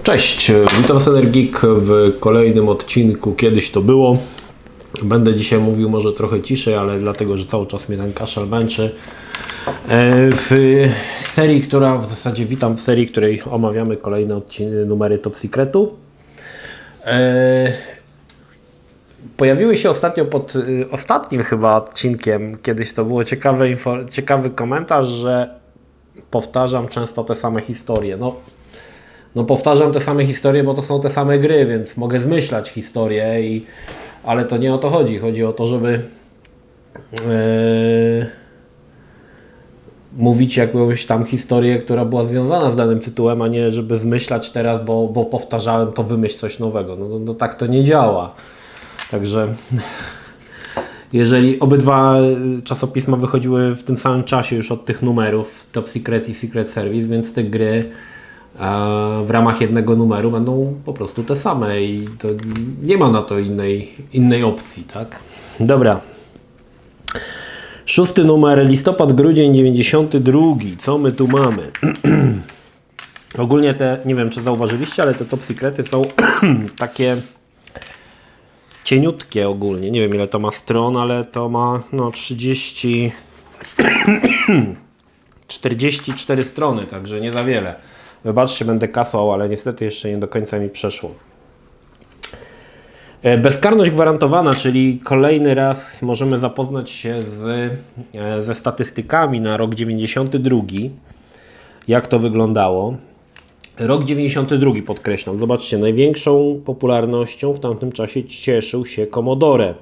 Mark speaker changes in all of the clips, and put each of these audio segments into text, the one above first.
Speaker 1: Cześć, witam Synergeek w kolejnym odcinku Kiedyś to było. Będę dzisiaj mówił może trochę ciszej, ale dlatego, że cały czas mnie ten kaszel męczy. W serii, w zasadzie witam w serii, w której omawiamy kolejne numery Top Secretu. Pojawiły się ostatnio pod ostatnim chyba odcinkiem, kiedyś to było ciekawy komentarz, że powtarzam często te same historie. No powtarzam te same historie, bo to są te same gry, więc mogę zmyślać historie, ale to nie o to chodzi. Chodzi o to, żeby mówić jakąś tam historię, która była związana z danym tytułem, a nie żeby zmyślać teraz, bo powtarzałem, to wymyśl coś nowego. No tak to nie działa. Także jeżeli obydwa czasopisma wychodziły w tym samym czasie już od tych numerów, Top Secret i Secret Service, więc te gry w ramach jednego numeru będą po prostu te same i to nie ma na to innej opcji, tak? Dobra. 6 numer, listopad, grudzień 92. Co my tu mamy? Ogólnie te, nie wiem czy zauważyliście, ale te Top Secrety są takie cieniutkie ogólnie. Nie wiem ile to ma stron, ale to ma 44 strony, także nie za wiele. Wybaczcie, będę kasał, ale niestety jeszcze nie do końca mi przeszło. Bezkarność gwarantowana, czyli kolejny raz możemy zapoznać się ze statystykami na rok 92. Jak to wyglądało. Rok 92 podkreślam. Zobaczcie, największą popularnością w tamtym czasie cieszył się Commodore.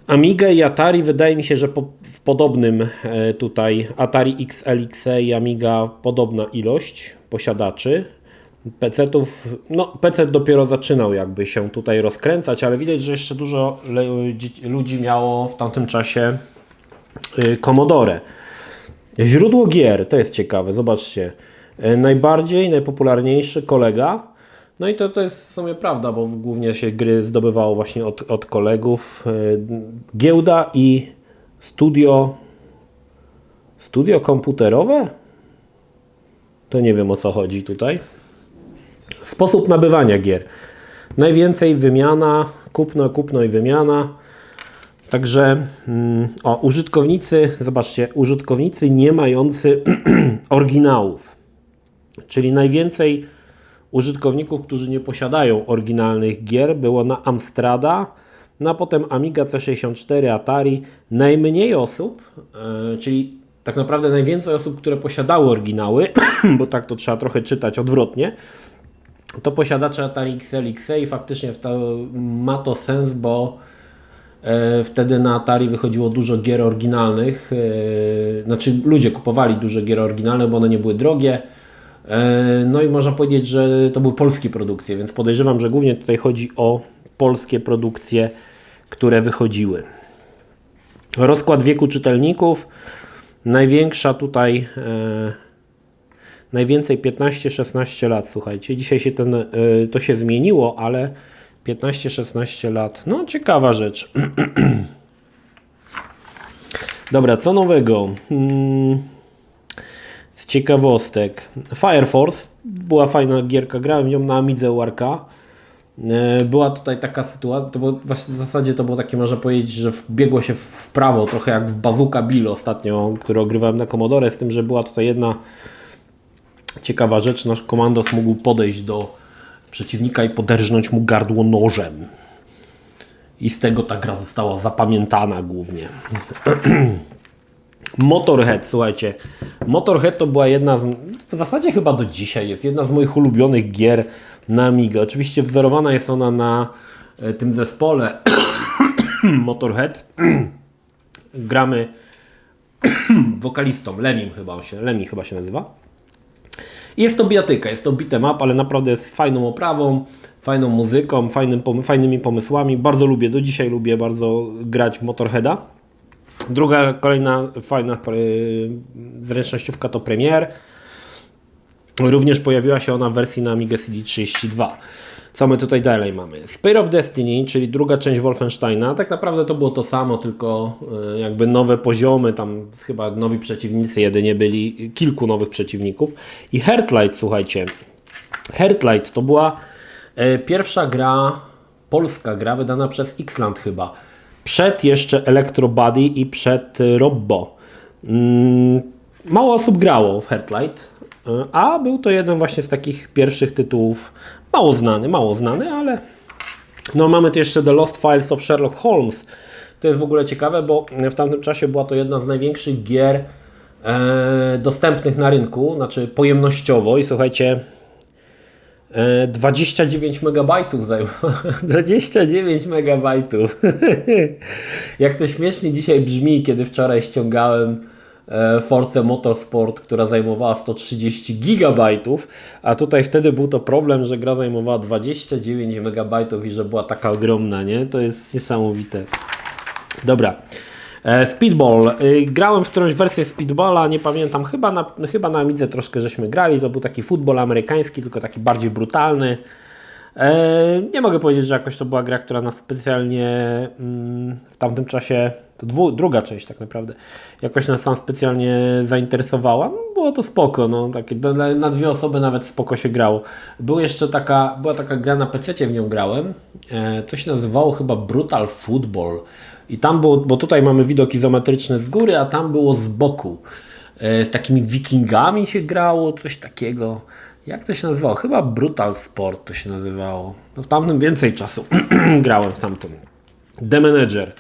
Speaker 1: Amiga i Atari, wydaje mi się, że w podobnym tutaj Atari XL/XE i Amiga podobna ilość posiadaczy. PC-ów, PC dopiero zaczynał jakby się tutaj rozkręcać, ale widać, że jeszcze dużo ludzi miało w tamtym czasie Commodore. Źródło gier, to jest ciekawe, zobaczcie. Najpopularniejszy Kolega. No i to jest w sumie prawda, bo głównie się gry zdobywało właśnie od kolegów. Giełda i studio komputerowe? To nie wiem o co chodzi tutaj. Sposób nabywania gier. Najwięcej wymiana, kupno i wymiana. Także użytkownicy, zobaczcie, użytkownicy nie mający oryginałów. Czyli najwięcej użytkowników, którzy nie posiadają oryginalnych gier, było na Amstrada, a potem Amiga C64, Atari. Najmniej osób, czyli tak naprawdę najwięcej osób, które posiadały oryginały, bo tak to trzeba trochę czytać odwrotnie, to posiadacze Atari XL/XE i faktycznie ma to sens, bo wtedy na Atari wychodziło dużo gier oryginalnych, znaczy ludzie kupowali dużo gier oryginalnych, bo one nie były drogie. No i można powiedzieć, że to były polskie produkcje, więc podejrzewam, że głównie tutaj chodzi o polskie produkcje, które wychodziły. Rozkład wieku czytelników. Największa tutaj, najwięcej 15-16 lat, słuchajcie. Dzisiaj się to się zmieniło, ale 15-16 lat, no ciekawa rzecz. Dobra, co nowego? Z ciekawostek. Fire Force była fajna gierka, grałem ją na Amidze URK. Była tutaj taka sytuacja, w zasadzie to było takie, można powiedzieć, że biegło się w prawo, trochę jak w Bazooka Bill ostatnio, który ogrywałem na Commodore, z tym, że była tutaj jedna ciekawa rzecz. Nasz komandos mógł podejść do przeciwnika i poderżnąć mu gardło nożem. I z tego ta gra została zapamiętana głównie. Motorhead, słuchajcie. Motorhead to była w zasadzie chyba do dzisiaj jest jedna z moich ulubionych gier na Amigę. Oczywiście wzorowana jest ona na tym zespole Motorhead. Gramy wokalistą, Lemmy chyba się nazywa. Jest to bijatyka, jest to beat'em up, ale naprawdę z fajną oprawą, fajną muzyką, fajnymi pomysłami. Do dzisiaj lubię bardzo grać w Motorheada. Druga, kolejna fajna zręcznościówka to Premiere. Również pojawiła się ona w wersji na Amigę CD32. Co my tutaj dalej mamy? Spear of Destiny, czyli druga część Wolfensteina. Tak naprawdę to było to samo, tylko jakby nowe poziomy, tam chyba nowi przeciwnicy jedynie byli, kilku nowych przeciwników. I Heartlight, słuchajcie, Heartlight to była pierwsza gra, polska gra, wydana przez Xland chyba. Przed jeszcze Electro Body i przed Robbo. Mało osób grało w Heartlight, a był to jeden właśnie z takich pierwszych tytułów, mało znany, ale no mamy tu jeszcze The Lost Files of Sherlock Holmes. To jest w ogóle ciekawe, bo w tamtym czasie była to jedna z największych gier dostępnych na rynku, znaczy pojemnościowo i słuchajcie, 29 MB zajmowała. 29 MB. Jak to śmiesznie dzisiaj brzmi, kiedy wczoraj ściągałem Forza Motorsport, która zajmowała 130 GB, a tutaj wtedy był to problem, że gra zajmowała 29 MB i że była taka ogromna, nie? To jest niesamowite. Dobra. Speedball. Grałem w którąś wersję Speedballa, nie pamiętam, chyba na Amidze troszkę żeśmy grali, to był taki futbol amerykański, tylko taki bardziej brutalny. Nie mogę powiedzieć, że jakoś to była gra, która nas specjalnie w tamtym czasie, to druga część tak naprawdę, jakoś nas tam specjalnie zainteresowała. No, było to spoko, no, takie, na dwie osoby nawet spoko się grało. Była taka gra na PC-cie, w nią grałem, to się nazywało chyba Brutal Football. I tam było, bo tutaj mamy widok izometryczny z góry, a tam było z boku. Z takimi wikingami się grało, coś takiego. Jak to się nazywało? Chyba Brutal Sport to się nazywało. No w tamtym więcej czasu grałem w tamtym. The Manager.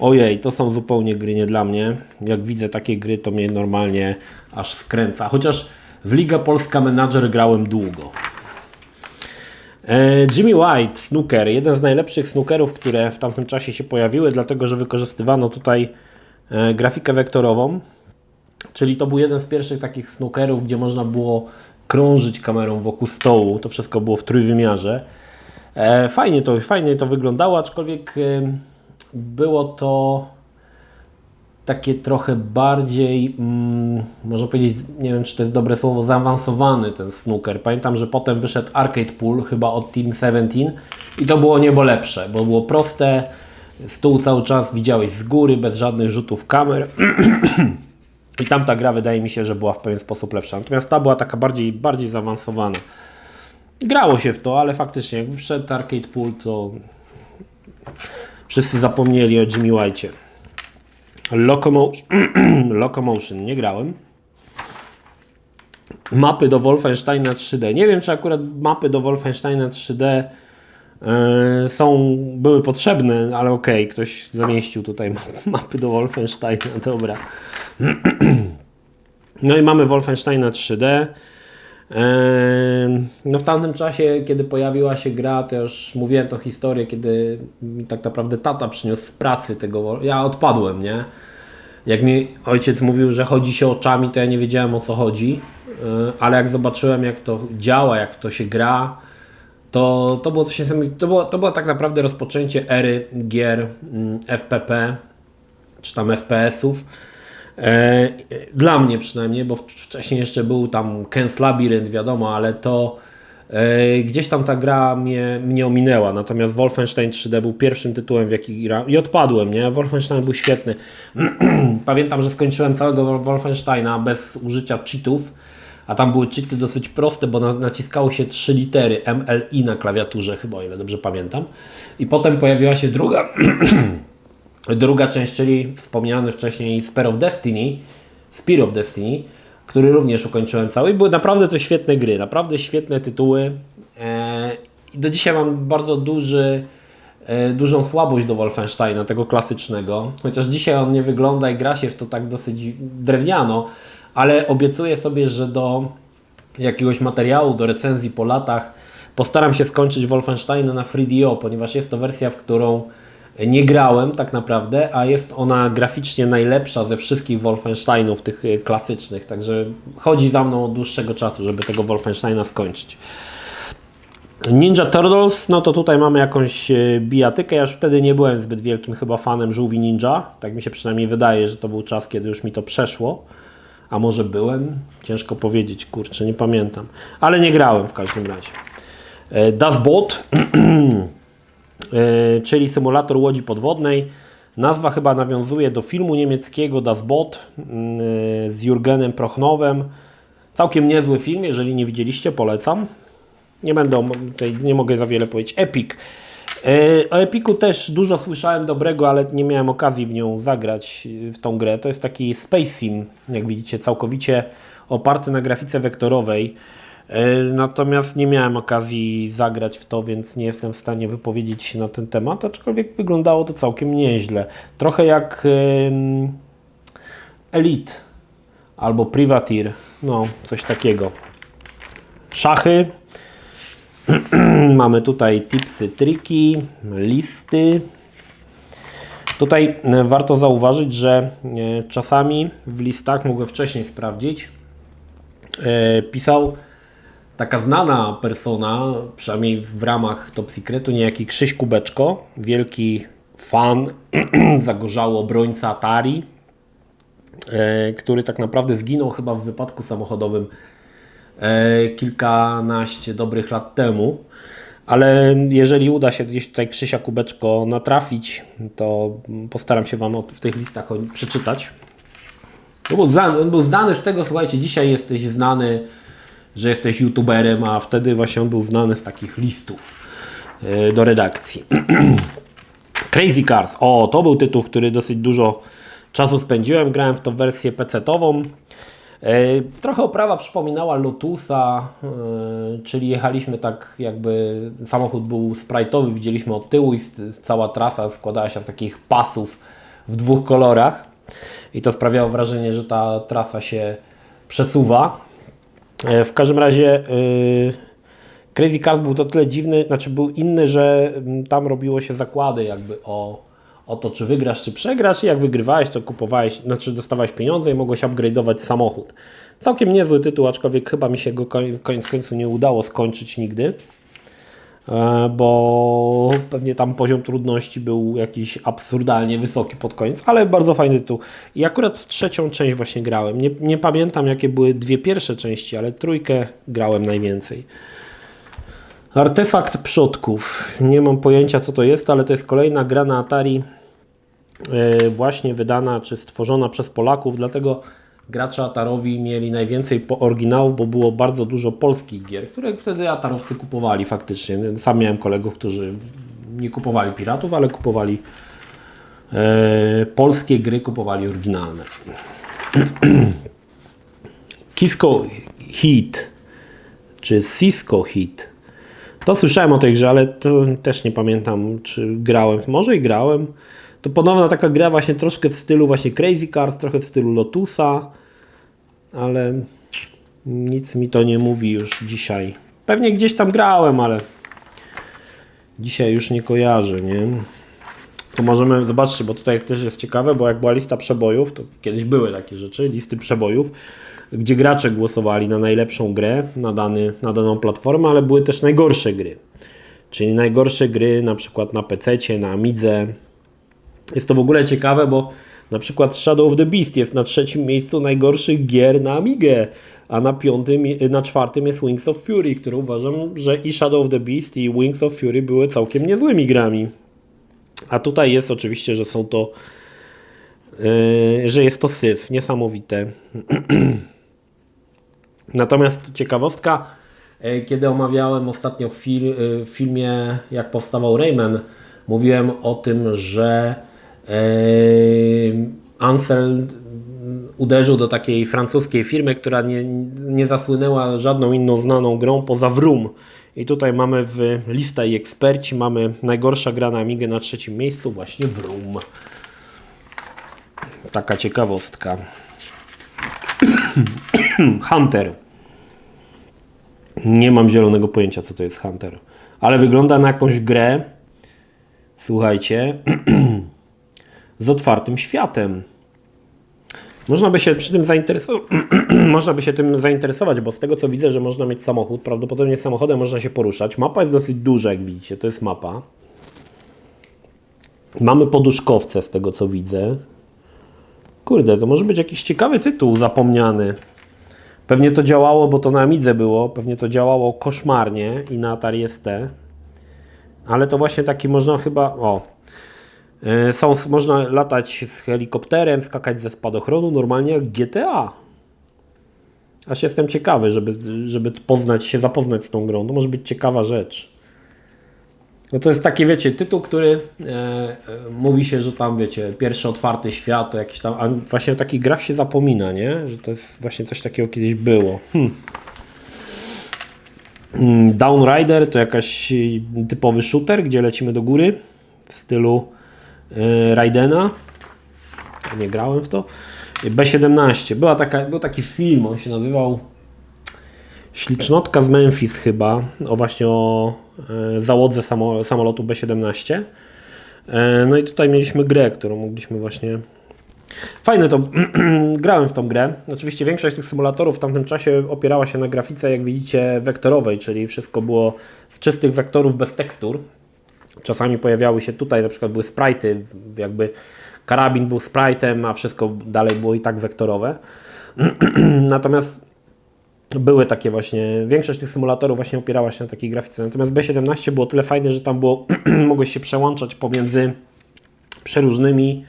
Speaker 1: Ojej, to są zupełnie gry nie dla mnie. Jak widzę takie gry, to mnie normalnie aż skręca. Chociaż w Liga Polska Manager grałem długo. Jimmy White, snooker, jeden z najlepszych snookerów, które w tamtym czasie się pojawiły, dlatego że wykorzystywano tutaj grafikę wektorową, czyli to był jeden z pierwszych takich snookerów, gdzie można było krążyć kamerą wokół stołu, to wszystko było w trójwymiarze. Fajnie to wyglądało, aczkolwiek było to takie trochę bardziej, można powiedzieć, nie wiem czy to jest dobre słowo, zaawansowany ten snooker. Pamiętam, że potem wyszedł Arcade Pool chyba od Team 17 i to było niebo lepsze, bo było proste, stół cały czas widziałeś z góry, bez żadnych rzutów kamer i tamta gra wydaje mi się, że była w pewien sposób lepsza. Natomiast ta była taka bardziej zaawansowana. Grało się w to, ale faktycznie jak wszedł Arcade Pool, to wszyscy zapomnieli o Jimmy White'cie. Locomotion nie grałem. Mapy do Wolfensteina 3D. Nie wiem, czy akurat mapy do Wolfensteina 3D były potrzebne, ale okej, ktoś zamieścił tutaj mapy do Wolfensteina, dobra. No i mamy Wolfensteina 3D. No w tamtym czasie, kiedy pojawiła się gra, to już mówiłem tą historię, kiedy mi tak naprawdę tata przyniósł z pracy tego, ja odpadłem, nie? Jak mi ojciec mówił, że chodzi się oczami, to ja nie wiedziałem o co chodzi, ale jak zobaczyłem jak to działa, jak to się gra, to było coś niesamowitego. To było tak naprawdę rozpoczęcie ery gier FPP, czy tam FPS-ów. Dla mnie przynajmniej, bo wcześniej jeszcze był tam Ken's Labyrinth, wiadomo, ale to gdzieś tam ta gra mnie ominęła, natomiast Wolfenstein 3D był pierwszym tytułem, w jaki grałem i odpadłem, nie? Wolfenstein był świetny. Pamiętam, że skończyłem całego Wolfensteina bez użycia cheatów, a tam były cheaty dosyć proste, bo naciskało się 3 litery MLI na klawiaturze, chyba o ile dobrze pamiętam. I potem pojawiła się druga część, czyli wspomniany wcześniej Spear of Destiny, który również ukończyłem cały. I były naprawdę to świetne gry, naprawdę świetne tytuły. I do dzisiaj mam bardzo dużą słabość do Wolfensteina, tego klasycznego. Chociaż dzisiaj on nie wygląda i gra się w to tak dosyć drewniano, ale obiecuję sobie, że do jakiegoś materiału, do recenzji po latach postaram się skończyć Wolfensteina na FreeDO, ponieważ jest to wersja, w którą nie grałem tak naprawdę, a jest ona graficznie najlepsza ze wszystkich Wolfensteinów tych klasycznych, także chodzi za mną od dłuższego czasu, żeby tego Wolfensteina skończyć. Ninja Turtles, no to tutaj mamy jakąś bijatykę, ja już wtedy nie byłem zbyt wielkim chyba fanem żółwi ninja, tak mi się przynajmniej wydaje, że to był czas, kiedy już mi to przeszło, a może byłem? Ciężko powiedzieć, kurczę, nie pamiętam, ale nie grałem w każdym razie. Das Boot czyli symulator łodzi podwodnej. Nazwa chyba nawiązuje do filmu niemieckiego Das Boot z Jürgenem Prochnowem. Całkiem niezły film, jeżeli nie widzieliście, polecam. Nie będę tutaj, nie mogę za wiele powiedzieć. Epic. O Epiku też dużo słyszałem dobrego, ale nie miałem okazji w nią zagrać, w tą grę. To jest taki Space Sim, jak widzicie, całkowicie oparty na grafice wektorowej. Natomiast nie miałem okazji zagrać w to, więc nie jestem w stanie wypowiedzieć się na ten temat, aczkolwiek wyglądało to całkiem nieźle. Trochę jak Elite albo Privateer, no coś takiego. Szachy. Mamy tutaj tipsy, triki, listy. Tutaj warto zauważyć, że czasami w listach, mogę wcześniej sprawdzić, pisał taka znana persona, przynajmniej w ramach Top Secretu, niejaki Krzyś Kubeczko, wielki fan, zagorzały obrońca Atari, który tak naprawdę zginął chyba w wypadku samochodowym kilkanaście dobrych lat temu. Ale jeżeli uda się gdzieś tutaj Krzysia Kubeczko natrafić, to postaram się Wam w tych listach przeczytać. On był znany z tego, słuchajcie, dzisiaj jesteś znany, że jesteś youtuberem, a wtedy właśnie on był znany z takich listów do redakcji. Crazy Cars. O, to był tytuł, który dosyć dużo czasu spędziłem. Grałem w to wersję PC-tową. Trochę oprawa przypominała Lotusa, czyli jechaliśmy tak jakby samochód był sprite'owy, widzieliśmy od tyłu i cała trasa składała się z takich pasów w dwóch kolorach i to sprawiało wrażenie, że ta trasa się przesuwa. W każdym razie Crazy Cars był to tyle dziwny, znaczy był inny, że tam robiło się zakłady jakby o to, czy wygrasz, czy przegrasz, i jak wygrywałeś, to kupowałeś, znaczy dostawałeś pieniądze i mogłeś upgrade'ować samochód. Całkiem niezły tytuł, aczkolwiek chyba mi się go koniec końców nie udało skończyć nigdy, bo pewnie tam poziom trudności był jakiś absurdalnie wysoki pod koniec, ale bardzo fajny tytuł. I akurat w trzecią część właśnie grałem. Nie pamiętam, jakie były dwie pierwsze części, ale trójkę grałem najwięcej. Artefakt przodków. Nie mam pojęcia, co to jest, ale to jest kolejna gra na Atari właśnie wydana czy stworzona przez Polaków, dlatego gracze Atarowi mieli najwięcej oryginałów, bo było bardzo dużo polskich gier, które wtedy Atarowcy kupowali faktycznie. Sam miałem kolegów, którzy nie kupowali piratów, ale kupowali polskie gry, kupowali oryginalne. Cisco Heat czy Cisco Heat. To słyszałem o tej grze, ale to też nie pamiętam, czy grałem. Może i grałem. To ponowna taka gra właśnie troszkę w stylu właśnie Crazy Cars, trochę w stylu Lotusa, ale nic mi to nie mówi już dzisiaj. Pewnie gdzieś tam grałem, ale dzisiaj już nie kojarzę, nie? To możemy, zobaczcie, bo tutaj też jest ciekawe, bo jak była lista przebojów, to kiedyś były takie rzeczy, listy przebojów, gdzie gracze głosowali na najlepszą grę na daną platformę, ale były też najgorsze gry. Czyli najgorsze gry na przykład na PC-cie, na Amidze. Jest to w ogóle ciekawe, bo na przykład Shadow of the Beast jest na trzecim miejscu najgorszych gier na Amigę, a na czwartym jest Wings of Fury, który uważam, że i Shadow of the Beast i Wings of Fury były całkiem niezłymi grami. A tutaj jest oczywiście, że są to, że jest to syf, niesamowite. Natomiast ciekawostka, kiedy omawiałem ostatnio w filmie, jak powstawał Rayman, mówiłem o tym, że Ansel uderzył do takiej francuskiej firmy, która nie zasłynęła żadną inną znaną grą poza Vroom. I tutaj mamy w lista i eksperci, mamy najgorsza gra na Amigę na trzecim miejscu, właśnie Vroom. Taka ciekawostka. Hunter. Nie mam zielonego pojęcia, co to jest Hunter. Ale wygląda na jakąś grę, słuchajcie, z otwartym światem. Można by się przy tym zainteresować, bo z tego co widzę, że można mieć samochód, prawdopodobnie samochodem można się poruszać. Mapa jest dosyć duża, jak widzicie, to jest mapa. Mamy poduszkowce z tego co widzę. Kurde, to może być jakiś ciekawy tytuł zapomniany. Pewnie to działało, bo to na Amidze było, pewnie to działało koszmarnie i na Atari ST. Ale to właśnie taki można chyba, można latać z helikopterem, skakać ze spadochronu, normalnie jak GTA. Aż jestem ciekawy, żeby zapoznać z tą grą. To może być ciekawa rzecz. No to jest taki, wiecie, tytuł, który mówi się, że tam, wiecie, pierwszy otwarty świat, to jakiś tam, a właśnie o takich grach się zapomina, nie? Że to jest właśnie coś takiego kiedyś było. Down Rider to jakaś typowy shooter, gdzie lecimy do góry w stylu Raidena. Nie grałem w to. B17. Był taki film, on się nazywał Ślicznotka z Memphis chyba, o załodze samolotu B17. No i tutaj mieliśmy grę, którą mogliśmy właśnie... Fajne to, grałem w tą grę. Oczywiście większość tych symulatorów w tamtym czasie opierała się na grafice, jak widzicie, wektorowej, czyli wszystko było z czystych wektorów bez tekstur. Czasami pojawiały się tutaj, na przykład były sprite'y, jakby karabin był sprite'em, a wszystko dalej było i tak wektorowe. Natomiast były takie właśnie, większość tych symulatorów właśnie opierała się na takiej grafice. Natomiast B17 było tyle fajne, że tam było, mogłeś się przełączać pomiędzy przeróżnymi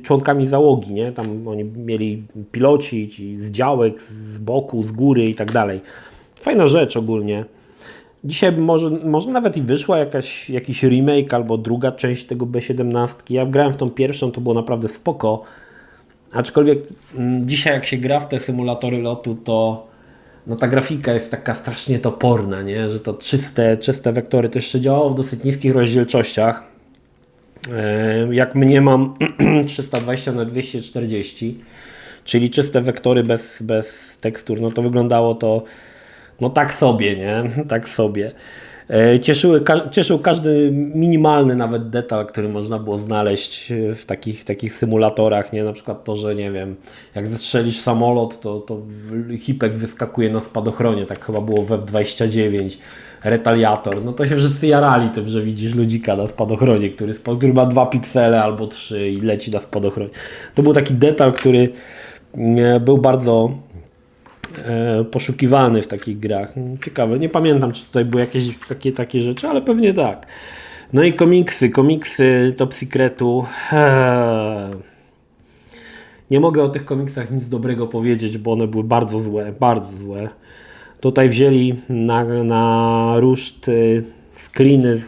Speaker 1: członkami załogi, nie? Tam oni mieli piloci ci z działek, z boku, z góry i tak dalej. Fajna rzecz ogólnie. Dzisiaj może nawet i wyszła jakiś remake albo druga część tego B17. Ja grałem w tą pierwszą, to było naprawdę spoko. Aczkolwiek dzisiaj jak się gra w te symulatory lotu, to no ta grafika jest taka strasznie toporna, nie? Że to czyste wektory. To jeszcze działało w dosyć niskich rozdzielczościach. Jak mnie mam 320 na 240, czyli czyste wektory bez tekstur, no to wyglądało to no tak sobie, nie? Tak sobie. Cieszył każdy minimalny nawet detal, który można było znaleźć w takich symulatorach, nie? Na przykład to, że nie wiem, jak zestrzelisz samolot, to hipek wyskakuje na spadochronie, tak chyba było w F-29. Retaliator, no to się wszyscy jarali tym, że widzisz ludzika na spadochronie, który ma 2 piksele albo 3 i leci na spadochronie. To był taki detal, który był bardzo poszukiwany w takich grach. Ciekawe, nie pamiętam, czy tutaj były jakieś takie rzeczy, ale pewnie tak. No i komiksy Top Secretu. Nie mogę o tych komiksach nic dobrego powiedzieć, bo one były bardzo złe, bardzo złe. Tutaj wzięli na ruszt screeny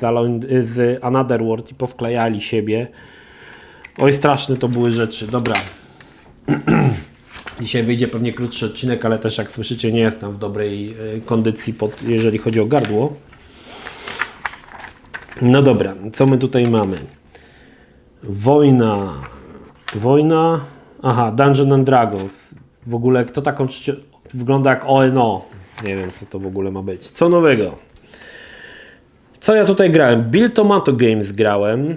Speaker 1: z Another World i powklejali siebie. Oj, straszne to były rzeczy. Dobra. Dzisiaj wyjdzie pewnie krótszy odcinek, ale też jak słyszycie, nie jestem w dobrej kondycji, jeżeli chodzi o gardło. No dobra, co my tutaj mamy? Wojna. Aha, Dungeons and Dragons. W ogóle kto taką wygląda jak ONO. Nie wiem, co to w ogóle ma być. Co nowego? Co ja tutaj grałem? Bill Tomato Games grałem.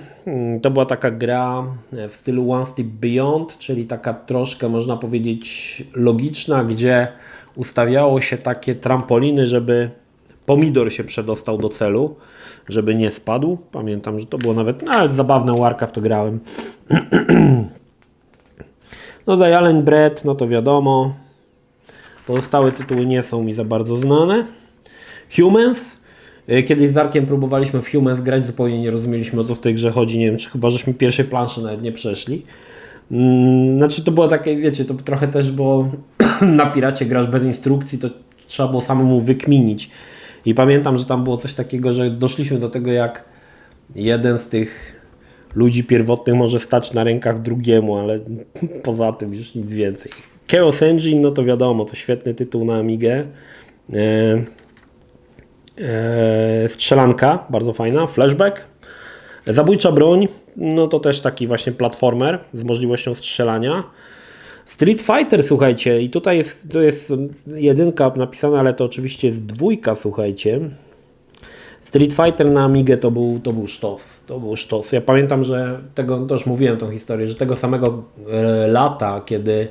Speaker 1: To była taka gra w stylu One Step Beyond, czyli taka troszkę, można powiedzieć, logiczna, gdzie ustawiało się takie trampoliny, żeby pomidor się przedostał do celu, żeby nie spadł. Pamiętam, że to było nawet zabawne, u Arka w to grałem. No The Alien Bread, no to wiadomo. Pozostałe tytuły nie są mi za bardzo znane. Humans. Kiedyś z Arkiem próbowaliśmy w Humans grać, zupełnie nie rozumieliśmy, o co w tej grze chodzi. Nie wiem, czy chyba żeśmy pierwszej planszy nawet nie przeszli. Znaczy to było takie, wiecie, to trochę też było na Piracie grasz bez instrukcji, to trzeba było samemu wykminić. I pamiętam, że tam było coś takiego, że doszliśmy do tego, jak jeden z tych ludzi pierwotnych może stać na rękach drugiemu, ale poza tym już nic więcej. Chaos Engine, no to wiadomo, to świetny tytuł na Amigę. Strzelanka, bardzo fajna. Flashback. Zabójcza broń, no to też taki właśnie platformer z możliwością strzelania. Street Fighter, słuchajcie, i tutaj to jest jedynka napisana, ale to oczywiście jest dwójka, słuchajcie. Street Fighter na Amigę to był sztos. To był sztos. Ja pamiętam, że to już mówiłem tą historię, że tego samego lata, kiedy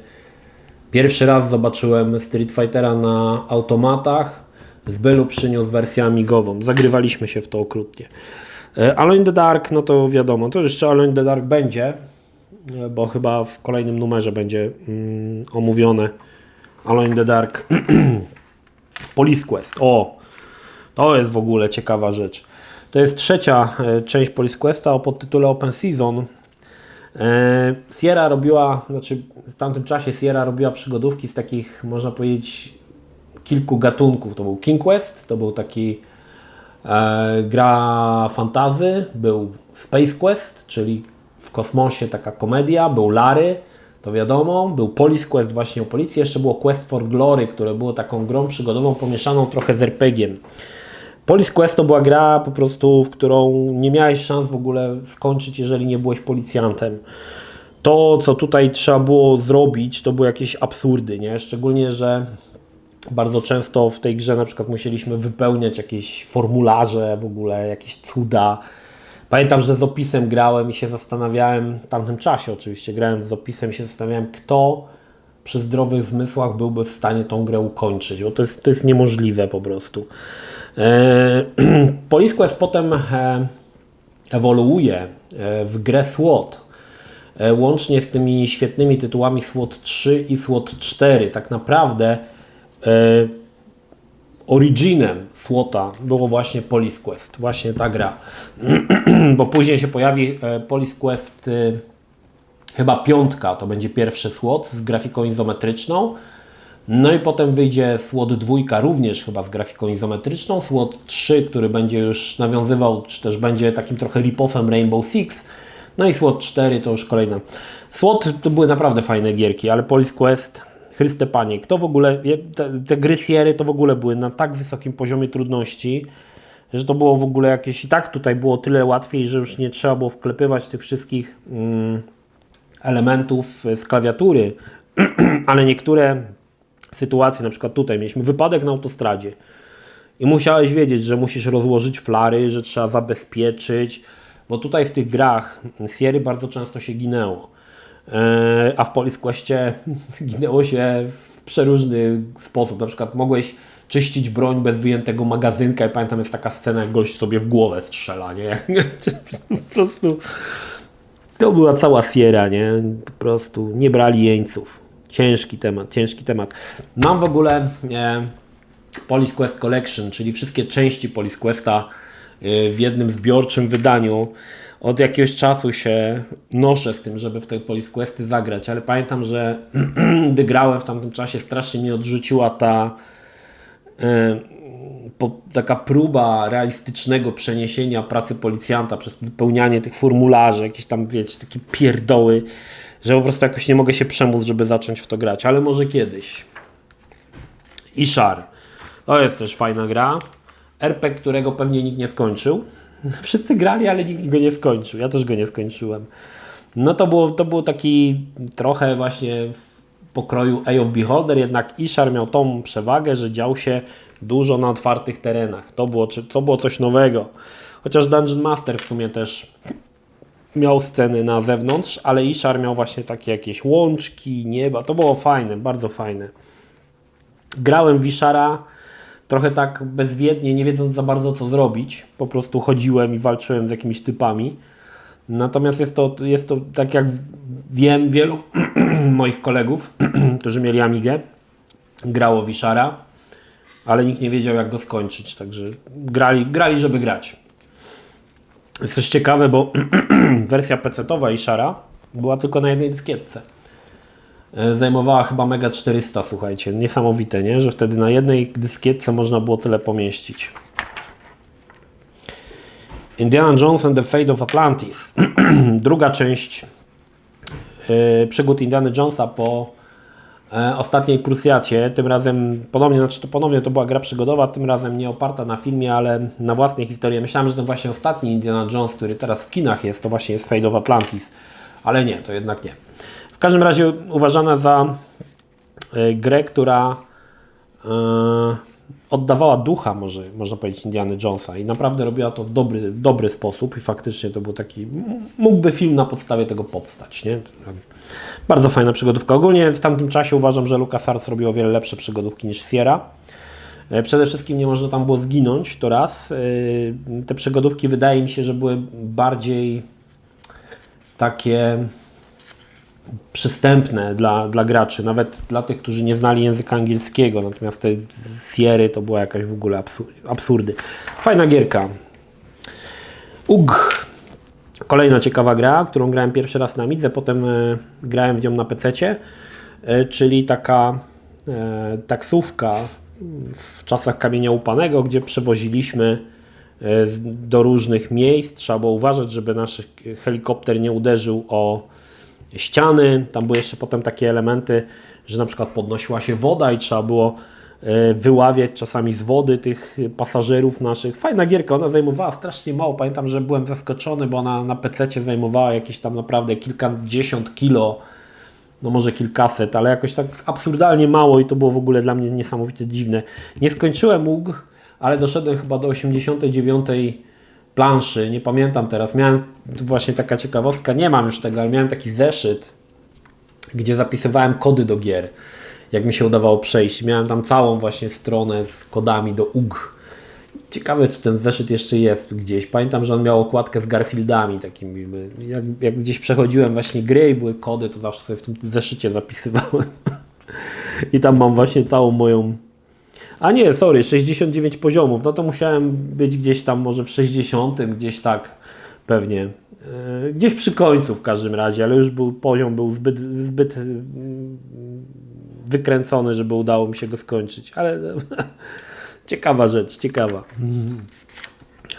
Speaker 1: pierwszy raz zobaczyłem Street Fightera na automatach, z Bylu przyniósł wersję amigową. Zagrywaliśmy się w to okrutnie. Alone in the Dark, no to wiadomo, to jeszcze Alone in the Dark będzie, bo chyba w kolejnym numerze będzie omówione Alone in the Dark. Police Quest. O, to jest w ogóle ciekawa rzecz. To jest trzecia część Police Questa o podtytule Open Season. Sierra robiła, znaczy w tamtym czasie Sierra robiła przygodówki z takich, można powiedzieć, kilku gatunków. To był King Quest, to był taki gra fantasy, był Space Quest, czyli w kosmosie taka komedia, był Larry, to wiadomo, był Police Quest właśnie o policji, jeszcze było Quest for Glory, które było taką grą przygodową pomieszaną trochę z RPG-iem. Police Quest to była gra po prostu, w którą nie miałeś szans w ogóle skończyć, jeżeli nie byłeś policjantem. To, co tutaj trzeba było zrobić, to były jakieś absurdy, nie? Szczególnie, że bardzo często w tej grze na przykład musieliśmy wypełniać jakieś formularze, w ogóle jakieś cuda. Pamiętam, że z opisem grałem i się zastanawiałem, w tamtym czasie oczywiście grałem z opisem i się zastanawiałem, kto przy zdrowych zmysłach byłby w stanie tą grę ukończyć, bo to jest niemożliwe po prostu. Police Quest potem ewoluuje w grę SWAT. Łącznie z tymi świetnymi tytułami SWAT 3 i SWAT 4. Tak naprawdę originem SWAT-a było właśnie Police Quest, właśnie ta gra. Bo później się pojawi Police Quest, chyba 5, to będzie pierwszy SWAT z grafiką izometryczną. No i potem wyjdzie SWAT 2, również chyba z grafiką izometryczną, SWAT 3, który będzie już nawiązywał, czy też będzie takim trochę rip-offem Rainbow Six, no i SWAT 4 to już kolejne. SWAT to były naprawdę fajne gierki, ale Police Quest, Chryste Panie, kto w ogóle, te gry Sierry to w ogóle były na tak wysokim poziomie trudności, że to było w ogóle jakieś, i tak tutaj było tyle łatwiej, że już nie trzeba było wklepywać tych wszystkich elementów z klawiatury, ale niektóre sytuacje, na przykład tutaj mieliśmy wypadek na autostradzie i musiałeś wiedzieć, że musisz rozłożyć flary, że trzeba zabezpieczyć, bo tutaj w tych grach Sierry bardzo często się ginęło, a w Police Questie ginęło się w przeróżny sposób. Na przykład mogłeś czyścić broń bez wyjętego magazynka i pamiętam, jest taka scena, jak gość sobie w głowę strzela, nie? Po prostu to była cała Sierra, nie? Po prostu nie brali jeńców. Ciężki temat. Mam w ogóle Police Quest Collection, czyli wszystkie części Police Questa w jednym zbiorczym wydaniu. Od jakiegoś czasu się noszę z tym, żeby w te Police Questy zagrać, ale pamiętam, że gdy grałem w tamtym czasie, strasznie mnie odrzuciła taka próba realistycznego przeniesienia pracy policjanta przez wypełnianie tych formularzy, jakieś tam, wiecie, takie pierdoły, że po prostu jakoś nie mogę się przemóc, żeby zacząć w to grać, ale może kiedyś. Ishar. To jest też fajna gra. RPG, którego pewnie nikt nie skończył. Wszyscy grali, ale nikt go nie skończył. Ja też go nie skończyłem. No to było taki trochę właśnie w pokroju Eye of Beholder, jednak Ishar miał tą przewagę, że dział się dużo na otwartych terenach. To było coś nowego. Chociaż Dungeon Master w sumie też miał sceny na zewnątrz, ale Ishar miał właśnie takie jakieś łączki, nieba. To było fajne, bardzo fajne. Grałem w Ishara trochę tak bezwiednie, nie wiedząc za bardzo co zrobić. Po prostu chodziłem i walczyłem z jakimiś typami. Natomiast jest to tak jak wiem, wielu moich kolegów, którzy mieli Amigę, grało w Ishara, ale nikt nie wiedział, jak go skończyć. Także grali żeby grać. Jest też ciekawe, bo wersja PC-towa Ishara była tylko na jednej dyskietce. Zajmowała chyba Mega 400, słuchajcie. Niesamowite, nie? Że wtedy na jednej dyskietce można było tyle pomieścić. Indiana Jones and the Fate of Atlantis. Druga część przygód Indiana Jonesa po ostatniej Krusjacie. Tym razem ponownie to była gra przygodowa, tym razem nie oparta na filmie, ale na własnej historii. Myślałem, że ten właśnie ostatni Indiana Jones, który teraz w kinach jest, to właśnie jest Fate of Atlantis. Ale nie, to jednak nie. W każdym razie uważana za grę, która oddawała ducha, można powiedzieć, Indiana Jonesa i naprawdę robiła to w dobry sposób i faktycznie to był taki, mógłby film na podstawie tego powstać, nie? Bardzo fajna przygodówka. Ogólnie w tamtym czasie uważam, że LucasArts robił o wiele lepsze przygodówki niż Sierra. Przede wszystkim nie można tam było zginąć, to raz. Te przygodówki wydaje mi się, że były bardziej takie przystępne dla graczy, nawet dla tych, którzy nie znali języka angielskiego, natomiast te Sierry to była jakaś w ogóle absurdy. Fajna gierka. Kolejna ciekawa gra, którą grałem pierwszy raz na Amidze, potem grałem w nią na PC-cie, czyli taka taksówka w czasach kamienia łupanego, gdzie przewoziliśmy do różnych miejsc. Trzeba było uważać, żeby nasz helikopter nie uderzył o ściany. Tam były jeszcze potem takie elementy, że na przykład podnosiła się woda i trzeba było wyławiać czasami z wody tych pasażerów naszych. Fajna gierka, ona zajmowała strasznie mało. Pamiętam, że byłem zaskoczony, bo ona na PC-cie zajmowała jakieś tam naprawdę kilkadziesiąt kilo, no może kilkaset, ale jakoś tak absurdalnie mało i to było w ogóle dla mnie niesamowicie dziwne. Nie skończyłem UG, ale doszedłem chyba do 89 planszy, nie pamiętam teraz. Miałem, to właśnie taka ciekawostka, nie mam już tego, ale miałem taki zeszyt, gdzie zapisywałem kody do gier, jak mi się udawało przejść. Miałem tam całą właśnie stronę z kodami do UG. Ciekawe, czy ten zeszyt jeszcze jest gdzieś. Pamiętam, że on miał okładkę z Garfieldami takimi. Jak gdzieś przechodziłem właśnie gry i były kody, to zawsze sobie w tym zeszycie zapisywałem. I tam mam właśnie całą moją... A nie, sorry, 69 poziomów. No to musiałem być gdzieś tam może w 60, gdzieś tak pewnie. Gdzieś przy końcu w każdym razie, ale już poziom był zbyt wykręcony, żeby udało mi się go skończyć. Ale ciekawa rzecz, ciekawa.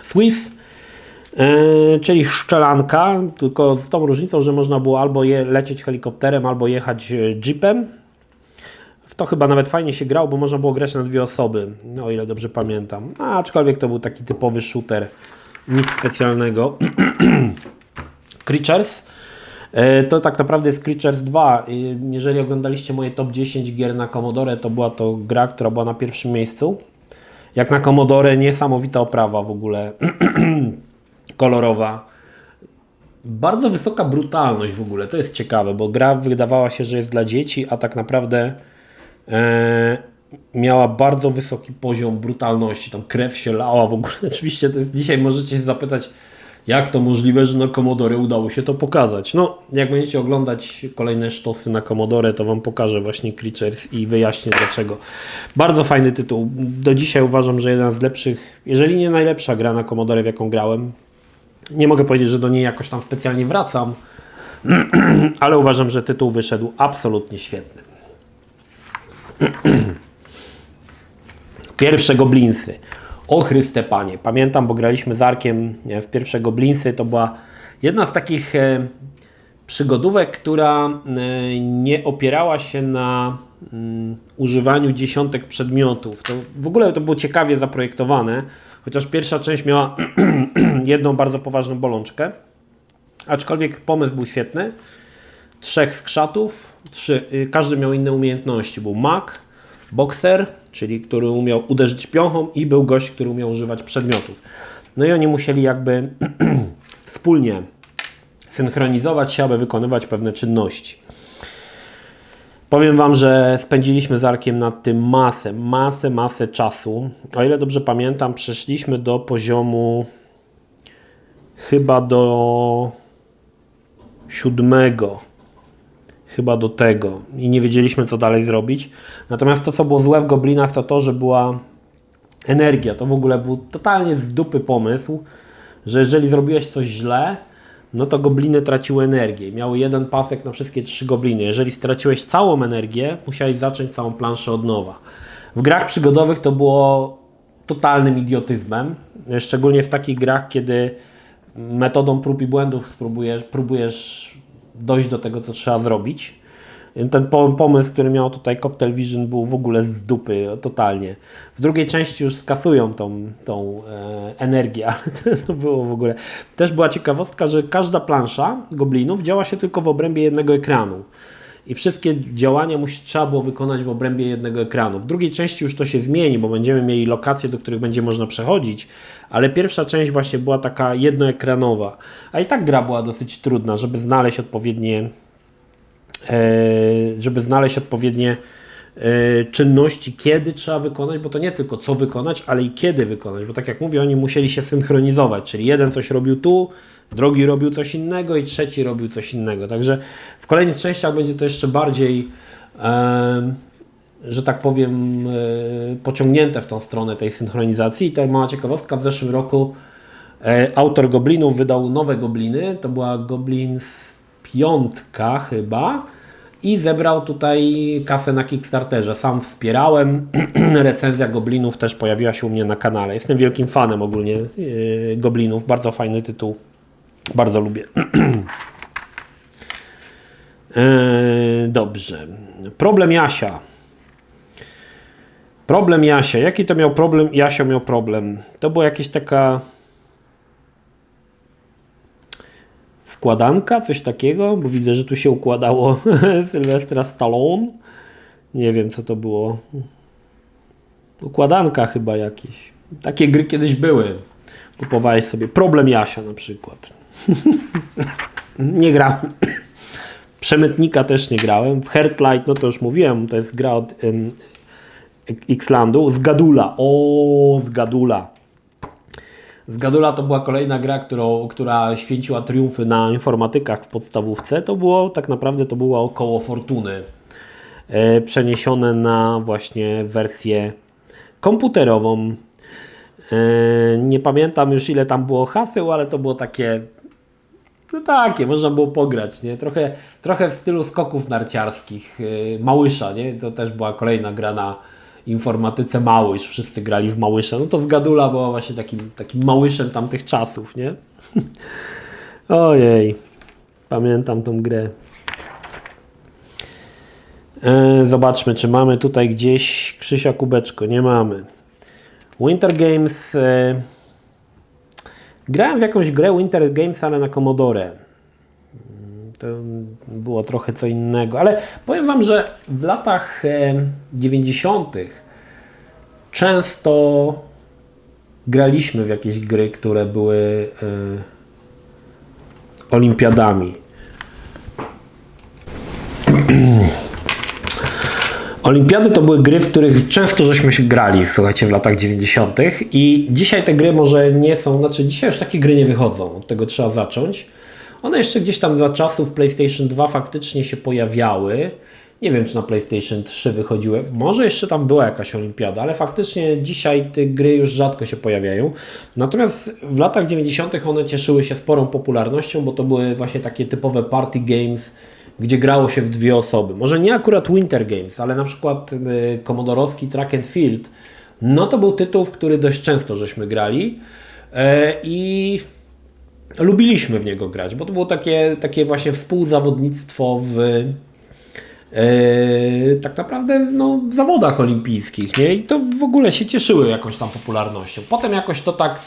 Speaker 1: Swift, czyli szczelanka, tylko z tą różnicą, że można było albo lecieć helikopterem, albo jechać jeepem. W to chyba nawet fajnie się grał, bo można było grać na 2 osoby, o ile dobrze pamiętam. Aczkolwiek to był taki typowy shooter, nic specjalnego. Creatures. To tak naprawdę jest Creatures 2. Jeżeli oglądaliście moje top 10 gier na Commodore, to była to gra, która była na pierwszym miejscu. Jak na Commodore, niesamowita oprawa w ogóle, kolorowa. Bardzo wysoka brutalność w ogóle, to jest ciekawe, bo gra wydawała się, że jest dla dzieci, a tak naprawdę miała bardzo wysoki poziom brutalności, tam krew się lała w ogóle. Oczywiście dzisiaj możecie się zapytać, jak to możliwe, że na Commodore udało się to pokazać. No, jak będziecie oglądać kolejne sztosy na Commodore, to Wam pokażę właśnie Creatures i wyjaśnię dlaczego. Bardzo fajny tytuł. Do dzisiaj uważam, że jeden z lepszych, jeżeli nie najlepsza gra na Commodore, w jaką grałem. Nie mogę powiedzieć, że do niej jakoś tam specjalnie wracam, ale uważam, że tytuł wyszedł absolutnie świetny. Pierwsze Goblinsy. O Chryste Panie. Pamiętam, bo graliśmy z Arkiem w pierwsze Goblinsy. To była jedna z takich przygodówek, która nie opierała się na używaniu dziesiątek przedmiotów. To w ogóle to było ciekawie zaprojektowane, chociaż pierwsza część miała jedną bardzo poważną bolączkę. Aczkolwiek pomysł był świetny. 3 skrzatów, każdy miał inne umiejętności. Był mag, bokser, czyli który umiał uderzyć piąchą, i był gość, który umiał używać przedmiotów. No i oni musieli jakby wspólnie synchronizować się, aby wykonywać pewne czynności. Powiem Wam, że spędziliśmy z Arkiem nad tym masę czasu. O ile dobrze pamiętam, przeszliśmy do poziomu chyba do 7. Chyba do tego. I nie wiedzieliśmy, co dalej zrobić. Natomiast to, co było złe w Goblinach, to to, że była energia. To w ogóle był totalnie z dupy pomysł, że jeżeli zrobiłeś coś źle, no to gobliny traciły energię. Miały jeden pasek na wszystkie 3 gobliny. Jeżeli straciłeś całą energię, musiałeś zacząć całą planszę od nowa. W grach przygodowych to było totalnym idiotyzmem. Szczególnie w takich grach, kiedy metodą prób i błędów próbujesz dojść do tego, co trzeba zrobić. Ten pomysł, który miał tutaj Cocktail Vision, był w ogóle z dupy totalnie. W drugiej części już skasują tą energię. To było w ogóle. Też była ciekawostka, że każda plansza goblinów działa się tylko w obrębie jednego ekranu. I wszystkie działania trzeba było wykonać w obrębie jednego ekranu. W drugiej części już to się zmieni, bo będziemy mieli lokacje, do których będzie można przechodzić, ale pierwsza część właśnie była taka jednoekranowa. A i tak gra była dosyć trudna, żeby znaleźć odpowiednie czynności, kiedy trzeba wykonać, bo to nie tylko co wykonać, ale i kiedy wykonać, bo tak jak mówię, oni musieli się synchronizować, czyli jeden coś robił tu, drugi robił coś innego i trzeci robił coś innego. Także w kolejnych częściach będzie to jeszcze bardziej, że tak powiem, pociągnięte w tą stronę tej synchronizacji. I ta mała ciekawostka, w zeszłym roku Autor Goblinów wydał nowe Gobliny, to była Goblins 5 chyba i zebrał tutaj kasę na Kickstarterze. Sam wspierałem, recenzja Goblinów też pojawiła się u mnie na kanale. Jestem wielkim fanem ogólnie Goblinów, bardzo fajny tytuł, bardzo lubię. Dobrze, problem Jasia. Problem Jasia. Jaki to miał problem? Jasio miał problem. To była jakaś taka składanka, coś takiego, bo widzę, że tu się układało Sylwestra Stallone. Nie wiem, co to było. Układanka chyba jakieś. Takie gry kiedyś były. Kupowałeś sobie Problem Jasia na przykład. Nie grałem. Przemytnika też nie grałem. W Heartlight, no to już mówiłem, to jest gra od Xlandu. Zgadula. O, Zgadula. Zgadula to była kolejna gra, która święciła triumfy na informatykach w podstawówce. To było tak naprawdę to było około Fortuny. Przeniesione na właśnie wersję komputerową. Nie pamiętam już ile tam było haseł, ale to było takie, no takie, można było pograć, nie? Trochę w stylu skoków narciarskich, Małysza, nie? To też była kolejna gra na informatyce, Małysz, wszyscy grali w Małysza. No to Zgadula była właśnie takim Małyszem tamtych czasów, nie? Ojej, pamiętam tą grę. Zobaczmy, czy mamy tutaj gdzieś Krzysia Kubeczko. Nie mamy. Winter Games. Grałem w jakąś grę Winter Games, ale na Commodore. To było trochę co innego, ale powiem Wam, że w latach 90. często graliśmy w jakieś gry, które były olimpiadami. Olimpiady to były gry, w których często żeśmy się grali, słuchajcie, w latach 90. I dzisiaj te gry może nie są, znaczy dzisiaj już takie gry nie wychodzą, od tego trzeba zacząć. One jeszcze gdzieś tam za czasów PlayStation 2 faktycznie się pojawiały. Nie wiem, czy na PlayStation 3 wychodziły. Może jeszcze tam była jakaś olimpiada, ale faktycznie dzisiaj te gry już rzadko się pojawiają. Natomiast w latach 90. one cieszyły się sporą popularnością, bo to były właśnie takie typowe party games, gdzie grało się w dwie osoby. Może nie akurat Winter Games, ale na przykład komodorowski Track and Field, no to był tytuł, w który dość często żeśmy grali i lubiliśmy w niego grać, bo to było takie właśnie współzawodnictwo tak naprawdę no, w zawodach olimpijskich, nie? I to w ogóle się cieszyły jakąś tam popularnością. Potem jakoś to tak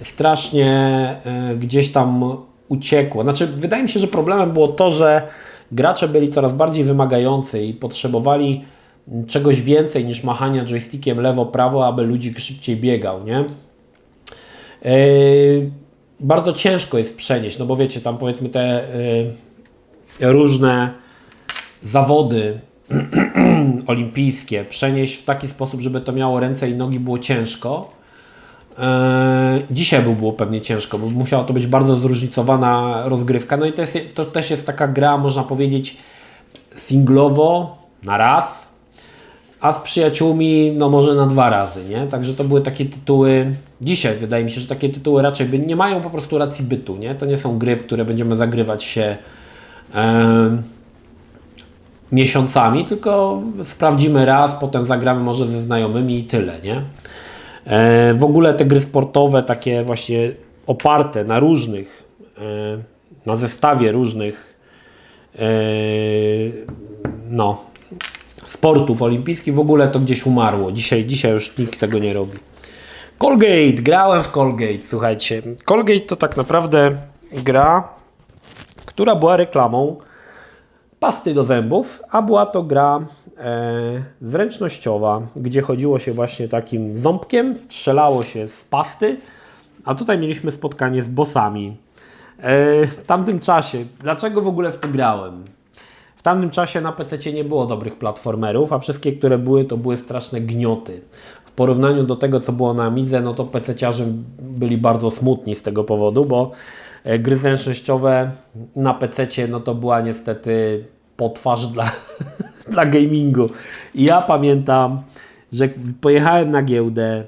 Speaker 1: strasznie gdzieś tam uciekło. Znaczy, wydaje mi się, że problemem było to, że gracze byli coraz bardziej wymagający i potrzebowali czegoś więcej niż machania joystickiem lewo-prawo, aby ludzik szybciej biegał, nie? Bardzo ciężko jest przenieść, no bo wiecie, tam powiedzmy te różne zawody olimpijskie przenieść w taki sposób, żeby to miało ręce i nogi, było ciężko. Dzisiaj było pewnie ciężko, bo musiała to być bardzo zróżnicowana rozgrywka. No i to też jest taka gra, można powiedzieć, singlowo na raz, a z przyjaciółmi no może na 2 razy, nie? Także to były takie tytuły, dzisiaj wydaje mi się, że takie tytuły raczej nie mają po prostu racji bytu, nie? To nie są gry, w które będziemy zagrywać się miesiącami, tylko sprawdzimy raz, potem zagramy może ze znajomymi i tyle, nie? W ogóle te gry sportowe, takie właśnie oparte na różnych, na zestawie różnych no, sportów olimpijskich, w ogóle to gdzieś umarło. Dzisiaj już nikt tego nie robi. Colgate, grałem w Colgate, słuchajcie. Colgate to tak naprawdę gra, która była reklamą pasty do zębów, a była to gra zręcznościowa, gdzie chodziło się właśnie takim ząbkiem, strzelało się z pasty, a tutaj mieliśmy spotkanie z bossami. W tamtym czasie, dlaczego w ogóle w to grałem? W tamtym czasie na PC nie było dobrych platformerów, a wszystkie, które były, to były straszne gnioty. W porównaniu do tego, co było na Amidze, no to PC-ciarze byli bardzo smutni z tego powodu, bo gry zręcznościowe na PC-cie, no to była niestety potwarz dla gamingu. I ja pamiętam, że pojechałem na giełdę,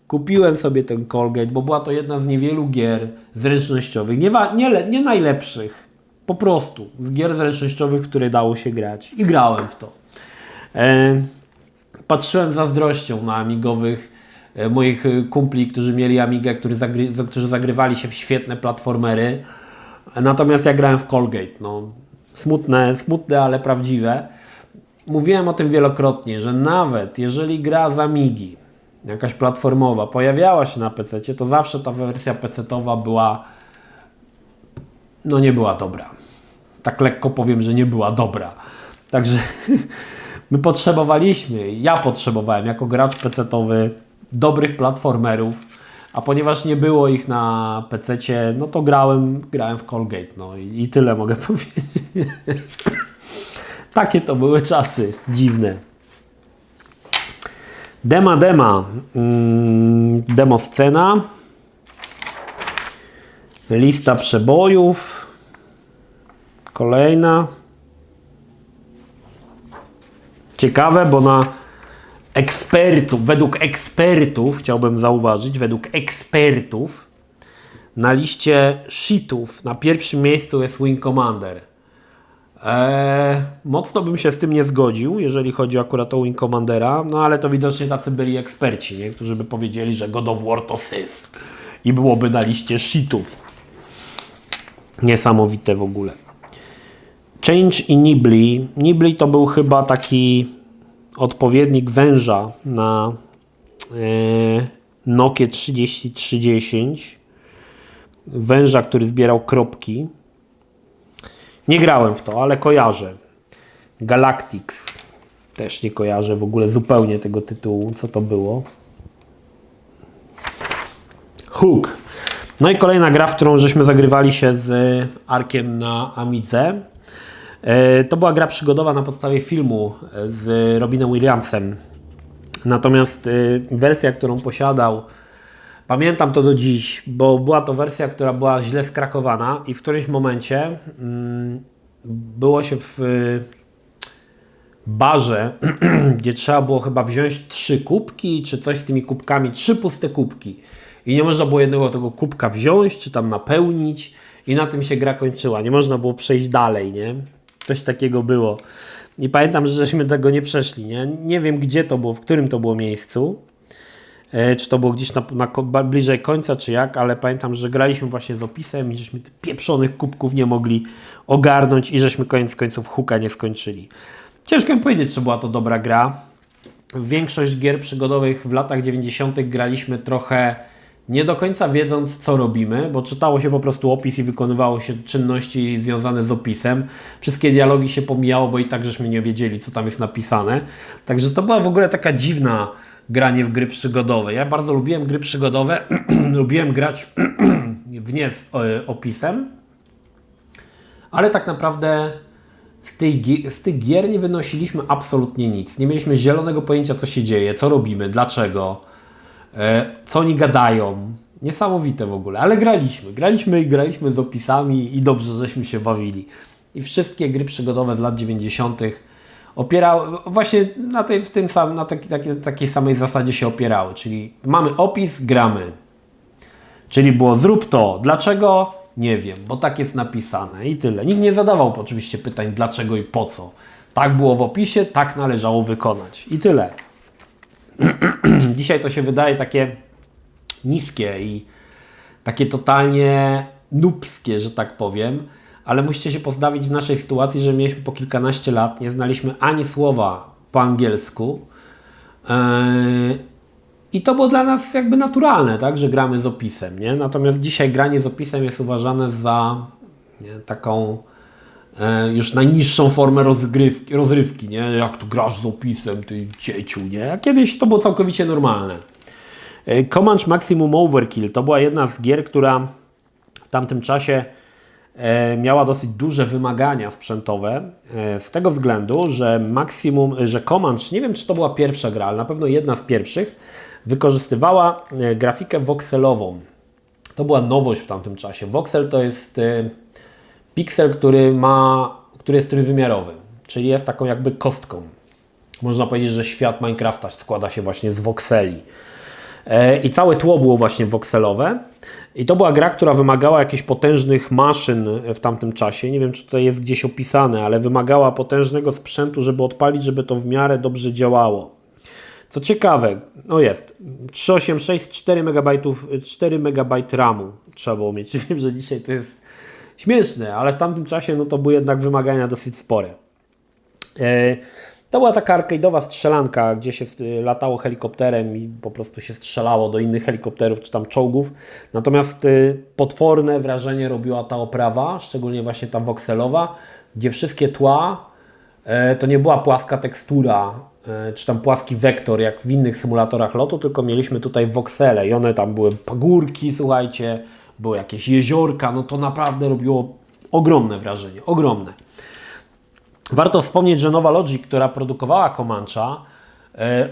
Speaker 1: kupiłem sobie ten Colgate, bo była to jedna z niewielu gier zręcznościowych, nie najlepszych, po prostu z gier zręcznościowych, w które dało się grać i grałem w to. Patrzyłem z zazdrością na amigowych moich kumpli, którzy mieli Amigę, którzy zagrywali się w świetne platformery. Natomiast ja grałem w Colgate. No, smutne, ale prawdziwe. Mówiłem o tym wielokrotnie, że nawet jeżeli gra z Amigi, jakaś platformowa, pojawiała się na PC-cie, to zawsze ta wersja PC-towa była, no nie była dobra. Tak lekko powiem, że nie była dobra. Także ja potrzebowałem jako gracz PC-towy dobrych platformerów, a ponieważ nie było ich na PC-cie, no to grałem w Colgate, no i tyle mogę powiedzieć. Takie to były czasy dziwne. Demo scena. Lista przebojów. Kolejna. Ciekawe, bo według ekspertów, chciałbym zauważyć, na liście sheetów na pierwszym miejscu jest Wing Commander. Mocno bym się z tym nie zgodził, jeżeli chodzi akurat o Wing Commandera, no ale to widocznie tacy byli eksperci, nie? Którzy by powiedzieli, że God of War to syf i byłoby na liście sheetów. Niesamowite w ogóle. Change i Nibbly. Nibbly to był chyba taki odpowiednik węża na Nokia 3310. Węża, który zbierał kropki. Nie grałem w to, ale kojarzę. Galactics. Też nie kojarzę w ogóle zupełnie tego tytułu, co to było. Hook. No i kolejna gra, w którą żeśmy zagrywali się z Arkiem na Amidze. To była gra przygodowa na podstawie filmu z Robinem Williamsem. Natomiast wersja, którą posiadał, pamiętam to do dziś, bo była to wersja, która była źle skrakowana i w którymś momencie było się w barze, gdzie trzeba było chyba wziąć 3 kubki, czy coś z tymi kubkami, 3 puste kubki. I nie można było jednego tego kubka wziąć, czy tam napełnić i na tym się gra kończyła. Nie można było przejść dalej, nie? Coś takiego było. I pamiętam, że żeśmy tego nie przeszli, nie? Nie wiem, gdzie to było, w którym to było miejscu. Czy to było gdzieś bliżej końca, czy jak, ale pamiętam, że graliśmy właśnie z opisem i żeśmy tych pieprzonych kubków nie mogli ogarnąć i żeśmy koniec końców Hooka nie skończyli. Ciężko mi powiedzieć, czy była to dobra gra. Większość gier przygodowych w latach 90. graliśmy trochę nie do końca wiedząc, co robimy, bo czytało się po prostu opis i wykonywało się czynności związane z opisem. Wszystkie dialogi się pomijało, bo i tak żeśmy nie wiedzieli, co tam jest napisane. Także to była w ogóle taka dziwna granie w gry przygodowe. Ja bardzo lubiłem gry przygodowe, lubiłem grać w nie z opisem, ale tak naprawdę z tych gier nie wynosiliśmy absolutnie nic. Nie mieliśmy zielonego pojęcia, co się dzieje, co robimy, dlaczego, co oni gadają. Niesamowite w ogóle, ale graliśmy z opisami i dobrze, żeśmy się bawili. I wszystkie gry przygodowe z lat 90. opierały, właśnie na takiej samej zasadzie się opierały, czyli mamy opis, gramy. Czyli było zrób to. Dlaczego? Nie wiem, bo tak jest napisane i tyle. Nikt nie zadawał oczywiście pytań dlaczego i po co. Tak było w opisie, tak należało wykonać i tyle. Dzisiaj to się wydaje takie niskie i takie totalnie nubskie, że tak powiem, ale musicie się postawić w naszej sytuacji, że mieliśmy po kilkanaście lat, nie znaliśmy ani słowa po angielsku i to było dla nas jakby naturalne, tak, że gramy z opisem, nie? Natomiast dzisiaj granie z opisem jest uważane za taką już najniższą formę rozrywki, nie? Jak tu grasz z opisem, ty dzieciu, nie? A kiedyś to było całkowicie normalne. Comanche Maximum Overkill to była jedna z gier, która w tamtym czasie miała dosyć duże wymagania sprzętowe, z tego względu, że Comanche, nie wiem czy to była pierwsza gra, ale na pewno jedna z pierwszych, wykorzystywała grafikę wokselową. To była nowość w tamtym czasie. Voxel to jest piksel, który jest trójwymiarowy, czyli jest taką jakby kostką. Można powiedzieć, że świat Minecrafta składa się właśnie z voxeli. I całe tło było właśnie wokselowe. I to była gra, która wymagała jakichś potężnych maszyn w tamtym czasie. Nie wiem, czy tutaj jest gdzieś opisane, ale wymagała potężnego sprzętu, żeby odpalić, żeby to w miarę dobrze działało. Co ciekawe, no jest 386, 4 MB RAMu trzeba było mieć. Wiem, że dzisiaj to jest śmieszne, ale w tamtym czasie no to były jednak wymagania dosyć spore. To była taka arcade'owa strzelanka, gdzie się latało helikopterem i po prostu się strzelało do innych helikopterów czy tam czołgów. Natomiast potworne wrażenie robiła ta oprawa, szczególnie właśnie ta wokselowa, gdzie wszystkie tła to nie była płaska tekstura czy tam płaski wektor jak w innych symulatorach lotu, tylko mieliśmy tutaj woksele i one tam były pagórki, słuchajcie, były jakieś jeziorka, no to naprawdę robiło ogromne wrażenie, ogromne. Warto wspomnieć, że Nova Logic, która produkowała Comancha,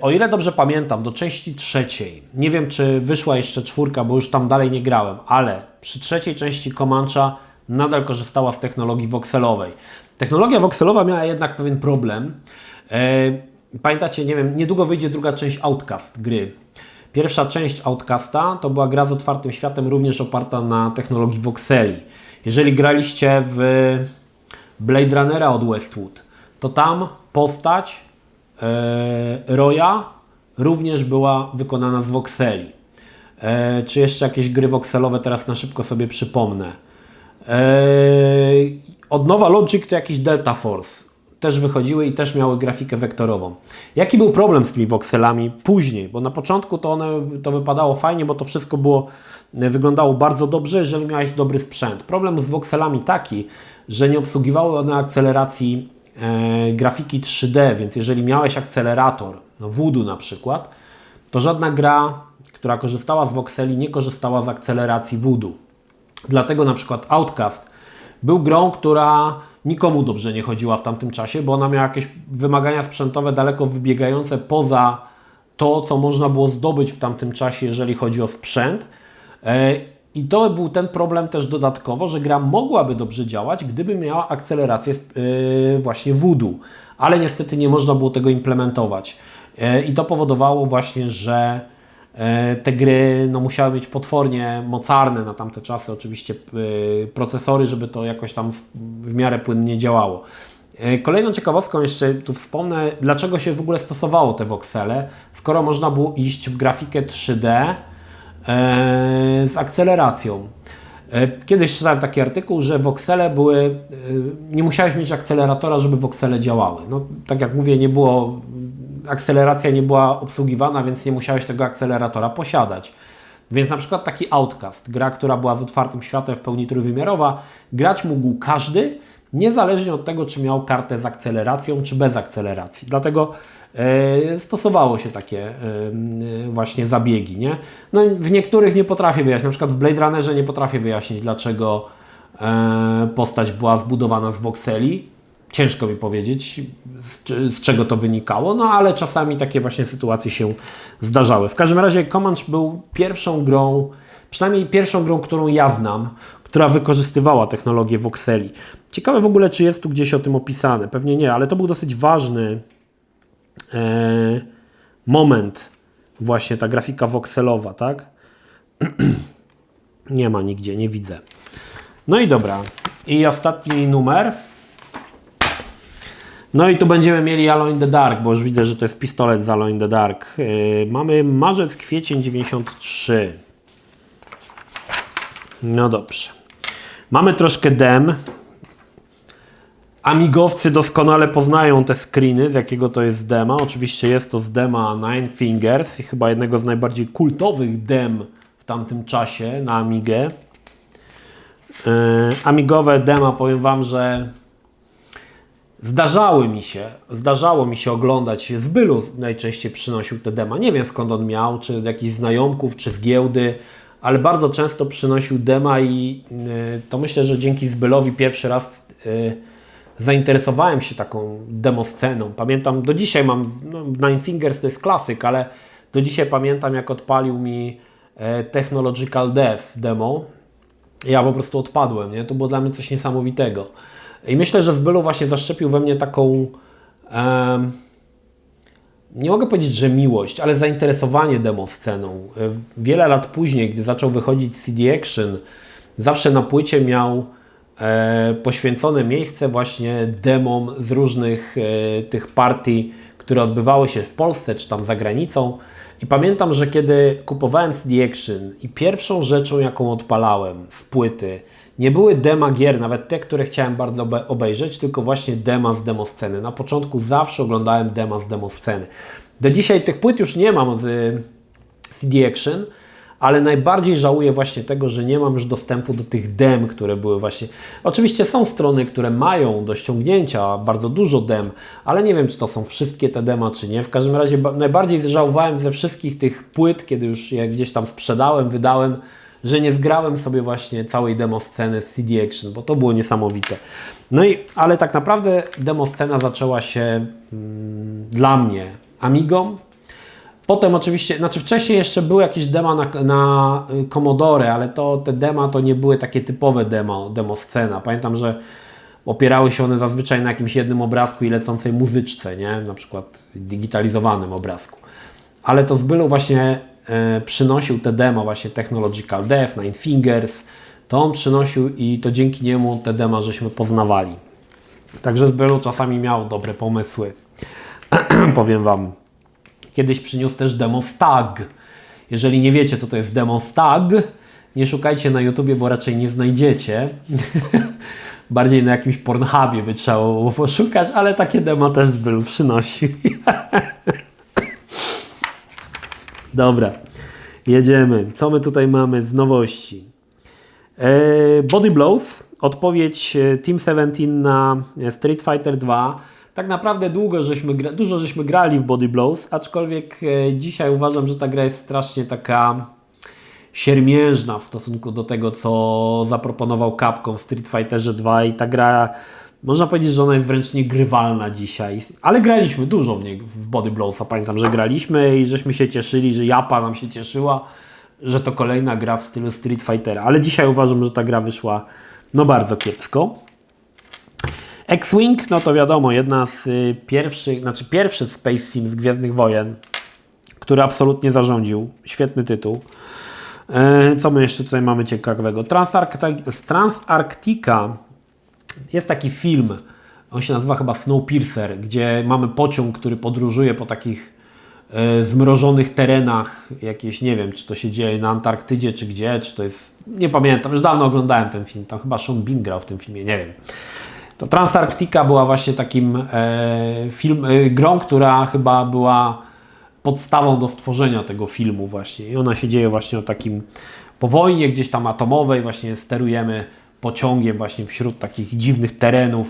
Speaker 1: o ile dobrze pamiętam, do części trzeciej, nie wiem czy wyszła jeszcze czwórka, bo już tam dalej nie grałem, ale przy trzeciej części Comancha nadal korzystała z technologii wokselowej. Technologia wokselowa miała jednak pewien problem. Pamiętacie, nie wiem, niedługo wyjdzie druga część Outcast gry. Pierwsza część Outcasta to była gra z otwartym światem, również oparta na technologii voxeli. Jeżeli graliście w Blade Runnera od Westwood, to tam postać Roya również była wykonana z voxeli. Czy jeszcze jakieś gry voxelowe teraz na szybko sobie przypomnę. Od Nova Logic to jakiś Delta Force też wychodziły i też miały grafikę wektorową. Jaki był problem z tymi wokselami później? Bo na początku to wypadało fajnie, bo to wszystko wyglądało bardzo dobrze, jeżeli miałeś dobry sprzęt. Problem z wokselami taki, że nie obsługiwały one akceleracji grafiki 3D, więc jeżeli miałeś akcelerator, no Voodoo na przykład, to żadna gra, która korzystała z voxeli, nie korzystała z akceleracji Voodoo. Dlatego na przykład Outcast był grą, która nikomu dobrze nie chodziła w tamtym czasie, bo ona miała jakieś wymagania sprzętowe daleko wybiegające poza to, co można było zdobyć w tamtym czasie, jeżeli chodzi o sprzęt. I to był ten problem też dodatkowo, że gra mogłaby dobrze działać, gdyby miała akcelerację właśnie Voodoo, ale niestety nie można było tego implementować. I to powodowało właśnie, że te gry no, musiały mieć potwornie mocarne na tamte czasy oczywiście procesory, żeby to jakoś tam w miarę płynnie działało. Kolejną ciekawostką jeszcze tu wspomnę, dlaczego się w ogóle stosowało te voxele, skoro można było iść w grafikę 3D z akceleracją. Kiedyś czytałem taki artykuł, że voxele były, nie musiałeś mieć akceleratora, żeby voxele działały. No, tak jak mówię, akceleracja nie była obsługiwana, więc nie musiałeś tego akceleratora posiadać. Więc na przykład taki Outcast, gra, która była z otwartym światem w pełni trójwymiarowa, grać mógł każdy, niezależnie od tego, czy miał kartę z akceleracją, czy bez akceleracji. Dlatego stosowało się takie właśnie zabiegi. Nie? No, w niektórych nie potrafię wyjaśnić, na przykład w Blade Runnerze nie potrafię wyjaśnić, dlaczego postać była zbudowana z voxeli. Ciężko mi powiedzieć, z czego to wynikało, no ale czasami takie właśnie sytuacje się zdarzały. W każdym razie Comanche był pierwszą grą, przynajmniej pierwszą grą, którą ja znam, która wykorzystywała technologię voxeli. Ciekawe w ogóle, czy jest tu gdzieś o tym opisane. Pewnie nie, ale to był dosyć ważny moment, właśnie ta grafika voxelowa, tak? Nie ma nigdzie, nie widzę. No i dobra. I ostatni numer. No i tu będziemy mieli Alone in the Dark, bo już widzę, że to jest pistolet z Alone in the Dark. Mamy marzec, kwiecień 93. No dobrze. Mamy troszkę dem. Amigowcy doskonale poznają te screeny, z jakiego to jest dema. Oczywiście jest to z dema Nine Fingers i chyba jednego z najbardziej kultowych dem w tamtym czasie na Amigę. Amigowe dema, powiem Wam, że zdarzało mi się oglądać, z Bylu najczęściej przynosił te dema. Nie wiem skąd on miał, czy z jakichś znajomków, czy z giełdy, ale bardzo często przynosił dema i to myślę, że dzięki Zbylowi pierwszy raz zainteresowałem się taką demosceną. Pamiętam, do dzisiaj mam, Nine Fingers to jest klasyk, ale do dzisiaj pamiętam, jak odpalił mi Technological Death demo. Ja po prostu odpadłem, nie? To było dla mnie coś niesamowitego. I myślę, że Zbylu właśnie zaszczepił we mnie taką nie mogę powiedzieć, że miłość, ale zainteresowanie demo sceną. Wiele lat później, gdy zaczął wychodzić CD Action, zawsze na płycie miał poświęcone miejsce właśnie demom z różnych tych partii, które odbywały się w Polsce czy tam za granicą. I pamiętam, że kiedy kupowałem CD Action i pierwszą rzeczą, jaką odpalałem z płyty, nie były dema gier, nawet te, które chciałem bardzo obejrzeć, tylko właśnie dema z demosceny. Na początku zawsze oglądałem dema z demosceny. Do dzisiaj tych płyt już nie mam z CD Action, ale najbardziej żałuję właśnie tego, że nie mam już dostępu do tych dem, które były właśnie... Oczywiście są strony, które mają do ściągnięcia bardzo dużo dem, ale nie wiem, czy to są wszystkie te dema, czy nie. W każdym razie najbardziej żałowałem ze wszystkich tych płyt, kiedy już je gdzieś tam sprzedałem, wydałem, że nie zgrałem sobie właśnie całej demosceny z CD Action, bo to było niesamowite. No i, ale tak naprawdę demoscena zaczęła się dla mnie Amigą. Potem oczywiście, znaczy wcześniej jeszcze były jakieś dema na Commodore, ale te dema to nie były takie typowe demoscena. Pamiętam, że opierały się one zazwyczaj na jakimś jednym obrazku i lecącej muzyczce, nie? Na przykład digitalizowanym obrazku. Ale to Zbylu właśnie przynosił te demo, właśnie Technological Death, Nine Fingers, to on przynosił i to dzięki niemu te dema żeśmy poznawali. Także Zbylu czasami miał dobre pomysły. Powiem Wam. Kiedyś przyniósł też demo Stag. Jeżeli nie wiecie, co to jest demo Stag, nie szukajcie na YouTubie, bo raczej nie znajdziecie. Bardziej na jakimś Pornhubie by trzeba było poszukać, ale takie demo też Zbylu przynosił. Dobra, jedziemy. Co my tutaj mamy z nowości? Body Blows, odpowiedź Team 17 na Street Fighter 2. Tak naprawdę dużo żeśmy grali w Body Blows, aczkolwiek dzisiaj uważam, że ta gra jest strasznie taka siermiężna w stosunku do tego, co zaproponował Capcom w Street Fighterze 2 i ta gra, można powiedzieć, że ona jest wręcz niegrywalna dzisiaj, ale graliśmy dużo w Body Blowsa. Pamiętam, że graliśmy i żeśmy się cieszyli, że Japa nam się cieszyła, że to kolejna gra w stylu Street Fightera, ale dzisiaj uważam, że ta gra wyszła no bardzo kiepsko. X-Wing, no to wiadomo, jedna z pierwszy Space Sim z Gwiezdnych Wojen, który absolutnie zarządził. Świetny tytuł. Co my jeszcze tutaj mamy ciekawego? Transarktika jest taki film, on się nazywa chyba Snowpiercer, gdzie mamy pociąg, który podróżuje po takich zmrożonych terenach, jakieś, nie wiem, czy to się dzieje na Antarktydzie, czy gdzie, czy to jest, nie pamiętam, już dawno oglądałem ten film, tam chyba Sean Bean grał w tym filmie, nie wiem. To Transarktika była właśnie takim grą, która chyba była podstawą do stworzenia tego filmu właśnie. I ona się dzieje właśnie o takim po wojnie gdzieś tam atomowej, właśnie sterujemy pociągiem właśnie wśród takich dziwnych terenów,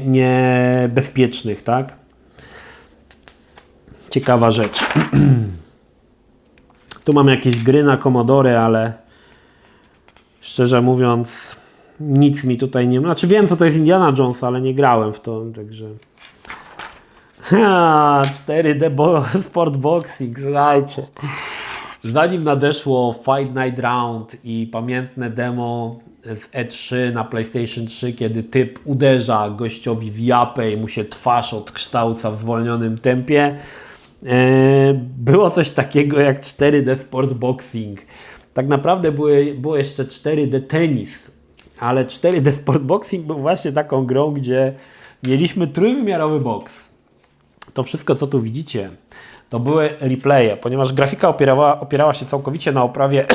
Speaker 1: niebezpiecznych, tak? Ciekawa rzecz. Tu mam jakieś gry na Commodore, ale szczerze mówiąc nic mi tutaj nie... Znaczy wiem, co to jest Indiana Jones, ale nie grałem w to, także... 4D Sport Boxing, słuchajcie. Zanim nadeszło Fight Night Round i pamiętne demo z E3 na PlayStation 3, kiedy typ uderza gościowi w japę i mu się twarz odkształca w zwolnionym tempie, było coś takiego jak 4D Sport Boxing. Tak naprawdę było jeszcze 4D tenis, ale 4D Sport Boxing był właśnie taką grą, gdzie mieliśmy trójwymiarowy boks. To wszystko, co tu widzicie, to były replaye, ponieważ grafika opierała się całkowicie na oprawie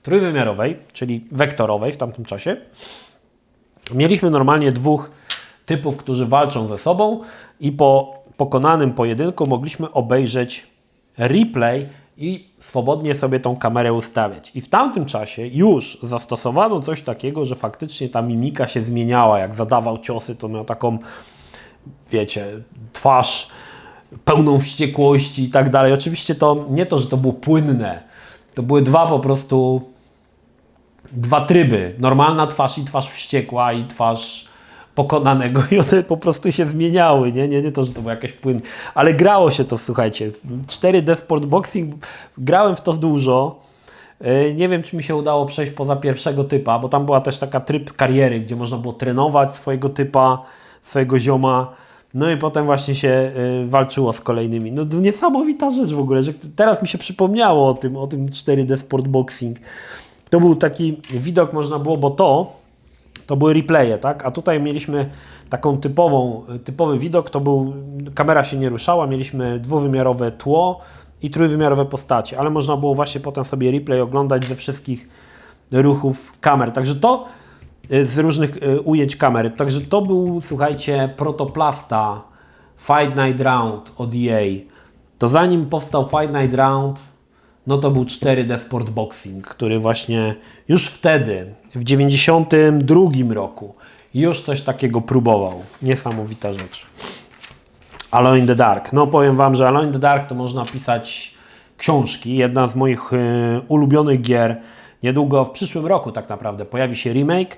Speaker 1: trójwymiarowej, czyli wektorowej w tamtym czasie. Mieliśmy normalnie dwóch typów, którzy walczą ze sobą i po pokonanym pojedynku mogliśmy obejrzeć replay i swobodnie sobie tą kamerę ustawiać. I w tamtym czasie już zastosowano coś takiego, że faktycznie ta mimika się zmieniała. Jak zadawał ciosy, to miał taką, wiecie, twarz pełną wściekłości i tak dalej. Oczywiście to nie to, że to było płynne. To były dwa tryby. Normalna twarz i twarz wściekła i twarz pokonanego i one po prostu się zmieniały. Nie to, że to był jakaś płyn. Ale grało się to, słuchajcie. 4D Sport Boxing, grałem w to dużo. Nie wiem, czy mi się udało przejść poza pierwszego typa, bo tam była też taka tryb kariery, gdzie można było trenować swojego typa, swojego zioma. No i potem właśnie się walczyło z kolejnymi. No to niesamowita rzecz w ogóle, że teraz mi się przypomniało o tym 4D Sportboxing. To był taki widok, można było, bo to były replaye, tak? A tutaj mieliśmy taką typowy widok, kamera się nie ruszała, mieliśmy dwuwymiarowe tło i trójwymiarowe postacie, ale można było właśnie potem sobie replay oglądać ze wszystkich ruchów kamer. Także to z różnych ujęć kamery. Także to był, słuchajcie, protoplasta Fight Night Round od EA. To zanim powstał Fight Night Round, no to był 4D Sportboxing, który właśnie już wtedy, w 92 roku, już coś takiego próbował. Niesamowita rzecz. Alone in the Dark. No powiem Wam, że Alone in the Dark to można pisać książki. Jedna z moich ulubionych gier. Niedługo, w przyszłym roku tak naprawdę, pojawi się remake.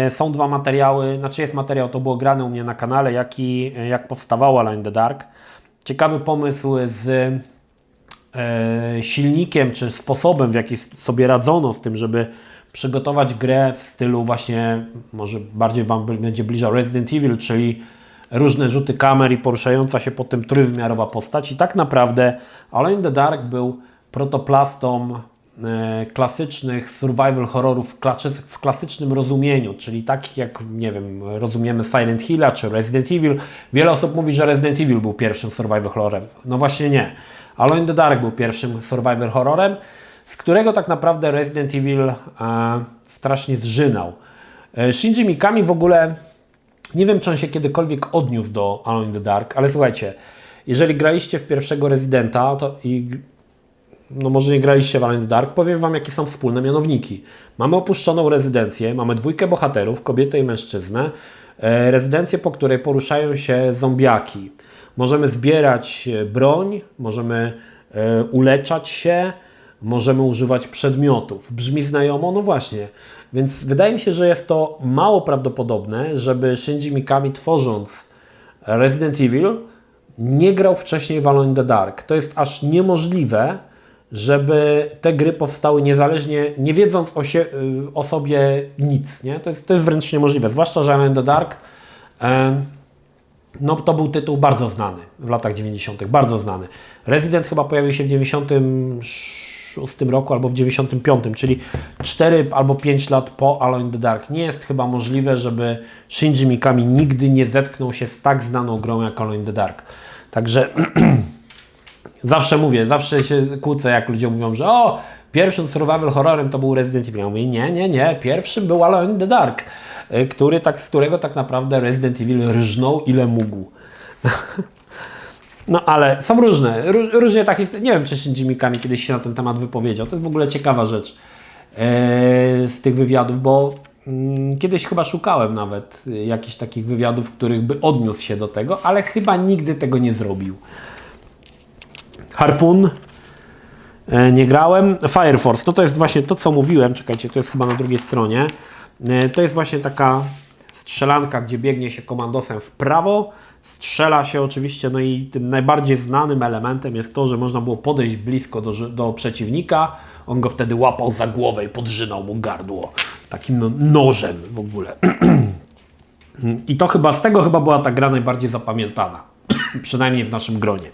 Speaker 1: Są dwa materiały, znaczy jest materiał, to było grane u mnie na kanale, jak powstawało Alone in the Dark. Ciekawy pomysł z silnikiem, czy sposobem, w jaki sobie radzono z tym, żeby przygotować grę w stylu właśnie, może bardziej Wam będzie bliżej Resident Evil, czyli różne rzuty kamer i poruszająca się potem trójwymiarowa postać. I tak naprawdę Alone in the Dark był protoplastą klasycznych survival horrorów w klasycznym rozumieniu, czyli takich jak, nie wiem, rozumiemy Silent Hilla czy Resident Evil. Wiele osób mówi, że Resident Evil był pierwszym survival horrorem. No właśnie nie. Alone in the Dark był pierwszym survival horrorem, z którego tak naprawdę Resident Evil strasznie zżynał. Shinji Mikami w ogóle, nie wiem, czy on się kiedykolwiek odniósł do Alone in the Dark, ale słuchajcie, jeżeli graliście w pierwszego Residenta, no może nie graliście w Alone in the Dark, powiem Wam, jakie są wspólne mianowniki. Mamy opuszczoną rezydencję, mamy dwójkę bohaterów, kobietę i mężczyznę, rezydencję, po której poruszają się zombiaki. Możemy zbierać broń, możemy uleczać się, możemy używać przedmiotów. Brzmi znajomo? No właśnie. Więc wydaje mi się, że jest to mało prawdopodobne, żeby Shinji Mikami, tworząc Resident Evil, nie grał wcześniej w Alone in the Dark. To jest aż niemożliwe, żeby te gry powstały niezależnie, nie wiedząc o sobie nic. Nie? To jest wręcz niemożliwe. Zwłaszcza, że Alone in the Dark no to był tytuł bardzo znany w latach 90., bardzo znany. Resident chyba pojawił się w 96 roku albo w 95, czyli 4 albo 5 lat po Alone in the Dark. Nie jest chyba możliwe, żeby Shinji Mikami nigdy nie zetknął się z tak znaną grą jak Alone in the Dark. Także zawsze się kłócę, jak ludzie mówią, że pierwszym survival horrorem to był Resident Evil. Ja mówię, nie, pierwszym był Alone in the Dark, z którego tak naprawdę Resident Evil rżnął ile mógł. No ale są różnie takie, nie wiem, czy Shinji Mikami kiedyś się na ten temat wypowiedział. To jest w ogóle ciekawa rzecz z tych wywiadów, bo kiedyś chyba szukałem nawet jakichś takich wywiadów, w których by odniósł się do tego, ale chyba nigdy tego nie zrobił. Harpoon nie grałem. Fire Force, to jest właśnie to, co mówiłem. Czekajcie, to jest chyba na drugiej stronie. To jest właśnie taka strzelanka, gdzie biegnie się komandosem w prawo, strzela się oczywiście, no i tym najbardziej znanym elementem jest to, że można było podejść blisko do przeciwnika, on go wtedy łapał za głowę i podrzynał mu gardło takim nożem w ogóle. I to z tego chyba była ta gra najbardziej zapamiętana, przynajmniej w naszym gronie.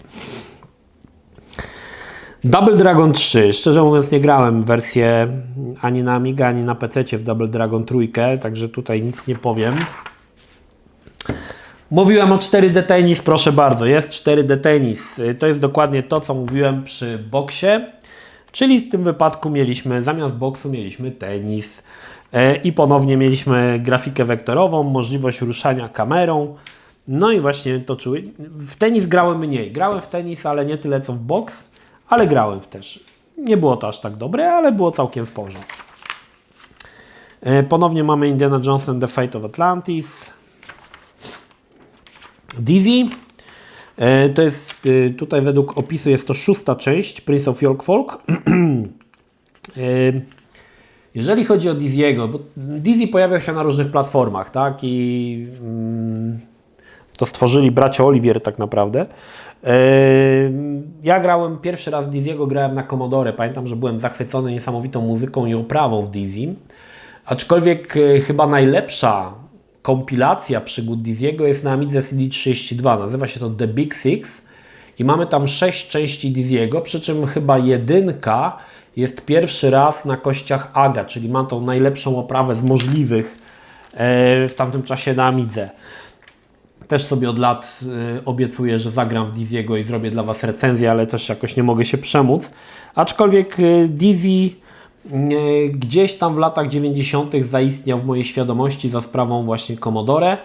Speaker 1: Double Dragon 3. Szczerze mówiąc nie grałem w wersję ani na Amiga, ani na PC w Double Dragon 3, także tutaj nic nie powiem. Mówiłem o 4D Tennis, proszę bardzo, jest 4D Tennis. To jest dokładnie to, co mówiłem przy boksie, czyli w tym wypadku zamiast boksu mieliśmy tenis i ponownie mieliśmy grafikę wektorową, możliwość ruszania kamerą. No i właśnie w tenis grałem mniej. Grałem w tenis, ale nie tyle co w boks. Ale grałem też. Nie było to aż tak dobre, ale było całkiem w porządku. Ponownie mamy Indiana Jones and the Fate of Atlantis. Dizzy. To jest, tutaj według opisu jest to 6. część Prince of Yorkfolk. Jeżeli chodzi o Dizzy'ego, bo Dizzy pojawiał się na różnych platformach, tak? I to stworzyli bracia Olivier tak naprawdę. Ja grałem pierwszy raz Dizzy'ego, grałem na Commodore. Pamiętam, że byłem zachwycony niesamowitą muzyką i oprawą w Dizzy. Aczkolwiek chyba najlepsza kompilacja przygód Dizzy'ego jest na Amidze CD32. Nazywa się to The Big Six i mamy tam 6 części Dizzy'ego, przy czym chyba jedynka jest pierwszy raz na kościach AGA, czyli ma tą najlepszą oprawę z możliwych w tamtym czasie na Amidze. Też sobie od lat obiecuję, że zagram w Dizzy'ego i zrobię dla Was recenzję, ale też jakoś nie mogę się przemóc. Aczkolwiek Dizzy gdzieś tam w latach 90. zaistniał w mojej świadomości za sprawą właśnie Commodore.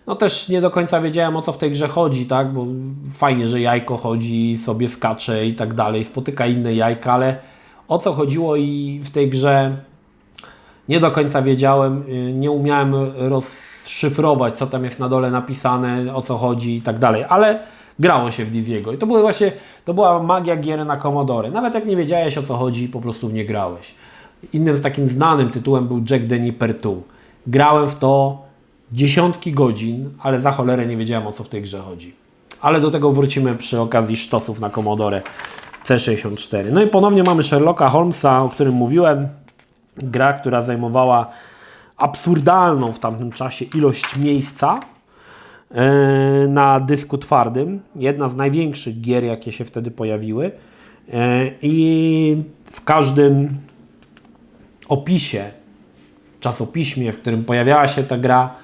Speaker 1: No też nie do końca wiedziałem, o co w tej grze chodzi, tak? Bo fajnie, że jajko chodzi, sobie skacze i tak dalej, spotyka inne jajka, ale o co chodziło i w tej grze nie do końca wiedziałem, nie umiałem rozszyfrować, co tam jest na dole napisane, o co chodzi i tak dalej, ale grało się w Dizzy'ego i to była magia gier na Commodore. Nawet jak nie wiedziałeś, o co chodzi, po prostu w nie grałeś. Innym z takim znanym tytułem był Jack the Nipper 2. Grałem w to dziesiątki godzin, ale za cholerę nie wiedziałem, o co w tej grze chodzi. Ale do tego wrócimy przy okazji sztosów na Commodore C64. No i ponownie mamy Sherlocka Holmesa, o którym mówiłem. Gra, która zajmowała absurdalną w tamtym czasie ilość miejsca na dysku twardym. Jedna z największych gier, jakie się wtedy pojawiły. I w każdym opisie, czasopiśmie, w którym pojawiała się ta gra,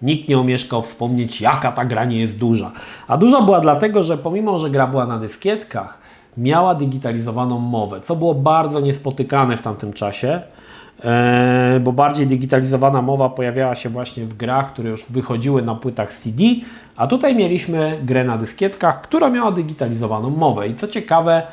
Speaker 1: nikt nie omieszkał wspomnieć, jaka ta gra nie jest duża. A duża była dlatego, że pomimo, że gra była na dyskietkach, miała digitalizowaną mowę, co było bardzo niespotykane w tamtym czasie, bo bardziej digitalizowana mowa pojawiała się właśnie w grach, które już wychodziły na płytach CD, a tutaj mieliśmy grę na dyskietkach, która miała digitalizowaną mowę. I co ciekawe,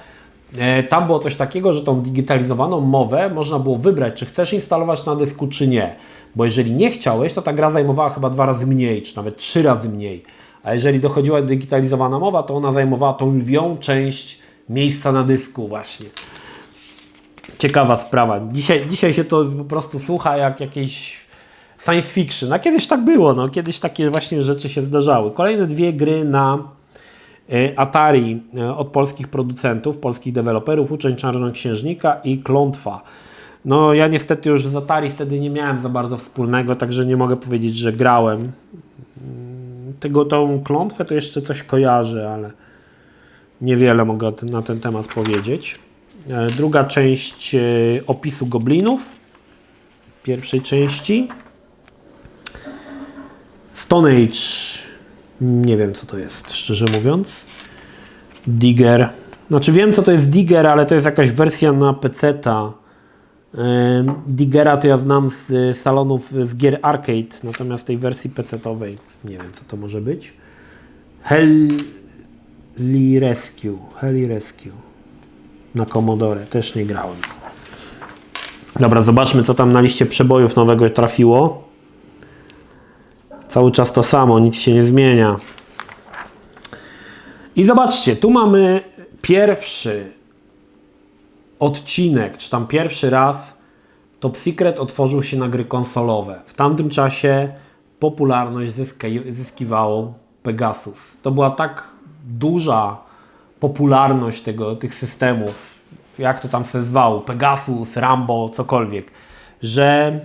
Speaker 1: tam było coś takiego, że tą digitalizowaną mowę można było wybrać, czy chcesz instalować na dysku, czy nie. Bo jeżeli nie chciałeś, to ta gra zajmowała chyba 2 razy mniej, czy nawet 3 razy mniej. A jeżeli dochodziła digitalizowana mowa, to ona zajmowała tą lwią część miejsca na dysku właśnie. Ciekawa sprawa. Dzisiaj się to po prostu słucha jak jakieś science fiction. A kiedyś tak było, no. Kiedyś takie właśnie rzeczy się zdarzały. Kolejne 2 gry na Atari od polskich producentów, polskich deweloperów, Uczeń Czarnoksiężnika i Klątwa. No ja niestety już z Atari wtedy nie miałem za bardzo wspólnego, także nie mogę powiedzieć, że grałem. Tą Klątwę to jeszcze coś kojarzę, ale niewiele mogę na ten temat powiedzieć. Druga część opisu goblinów, pierwszej części. Stone Age, nie wiem co to jest, szczerze mówiąc. Digger, znaczy wiem co to jest Digger, ale to jest jakaś wersja na PC-ta. Diggera to ja znam z salonów z gier arcade, natomiast tej wersji PC-towej nie wiem co to może być. Heli Rescue na Commodore też nie grałem. Dobra, zobaczmy co tam na liście przebojów nowego trafiło. Cały czas to samo, nic się nie zmienia. I zobaczcie, tu mamy pierwszy odcinek, czy tam pierwszy raz Top Secret otworzył się na gry konsolowe. W tamtym czasie popularność zyskiwało Pegasus. To była tak duża popularność tych systemów, jak to tam się zwało, Pegasus, Rambo, cokolwiek, że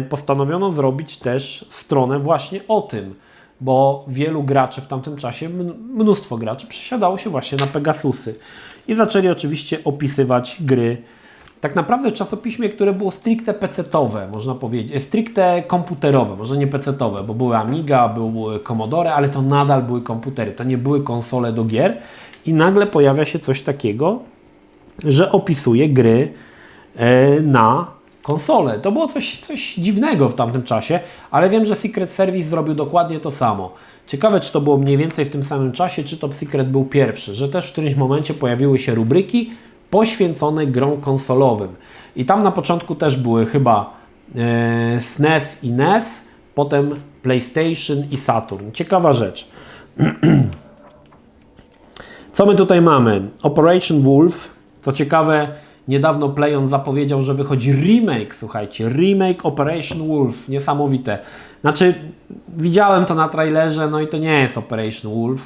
Speaker 1: postanowiono zrobić też stronę właśnie o tym, bo wielu graczy w tamtym czasie, mnóstwo graczy przesiadało się właśnie na Pegasusy i zaczęli oczywiście opisywać gry tak naprawdę w czasopiśmie, które było stricte PC-towe, można powiedzieć, stricte komputerowe, może nie PC-towe, bo były Amiga, były Commodore, ale to nadal były komputery, to nie były konsole do gier i nagle pojawia się coś takiego, że opisuje gry na konsolę. To było coś dziwnego w tamtym czasie, ale wiem, że Secret Service zrobił dokładnie to samo. Ciekawe, czy to było mniej więcej w tym samym czasie, czy Top Secret był pierwszy, że też w którymś momencie pojawiły się rubryki poświęcone grom konsolowym. I tam na początku też były chyba SNES i NES, potem PlayStation i Saturn. Ciekawa rzecz. Co my tutaj mamy? Operation Wolf. Co ciekawe, niedawno PlayOn zapowiedział, że wychodzi remake, słuchajcie, remake Operation Wolf. Niesamowite. Znaczy, widziałem to na trailerze, no i to nie jest Operation Wolf.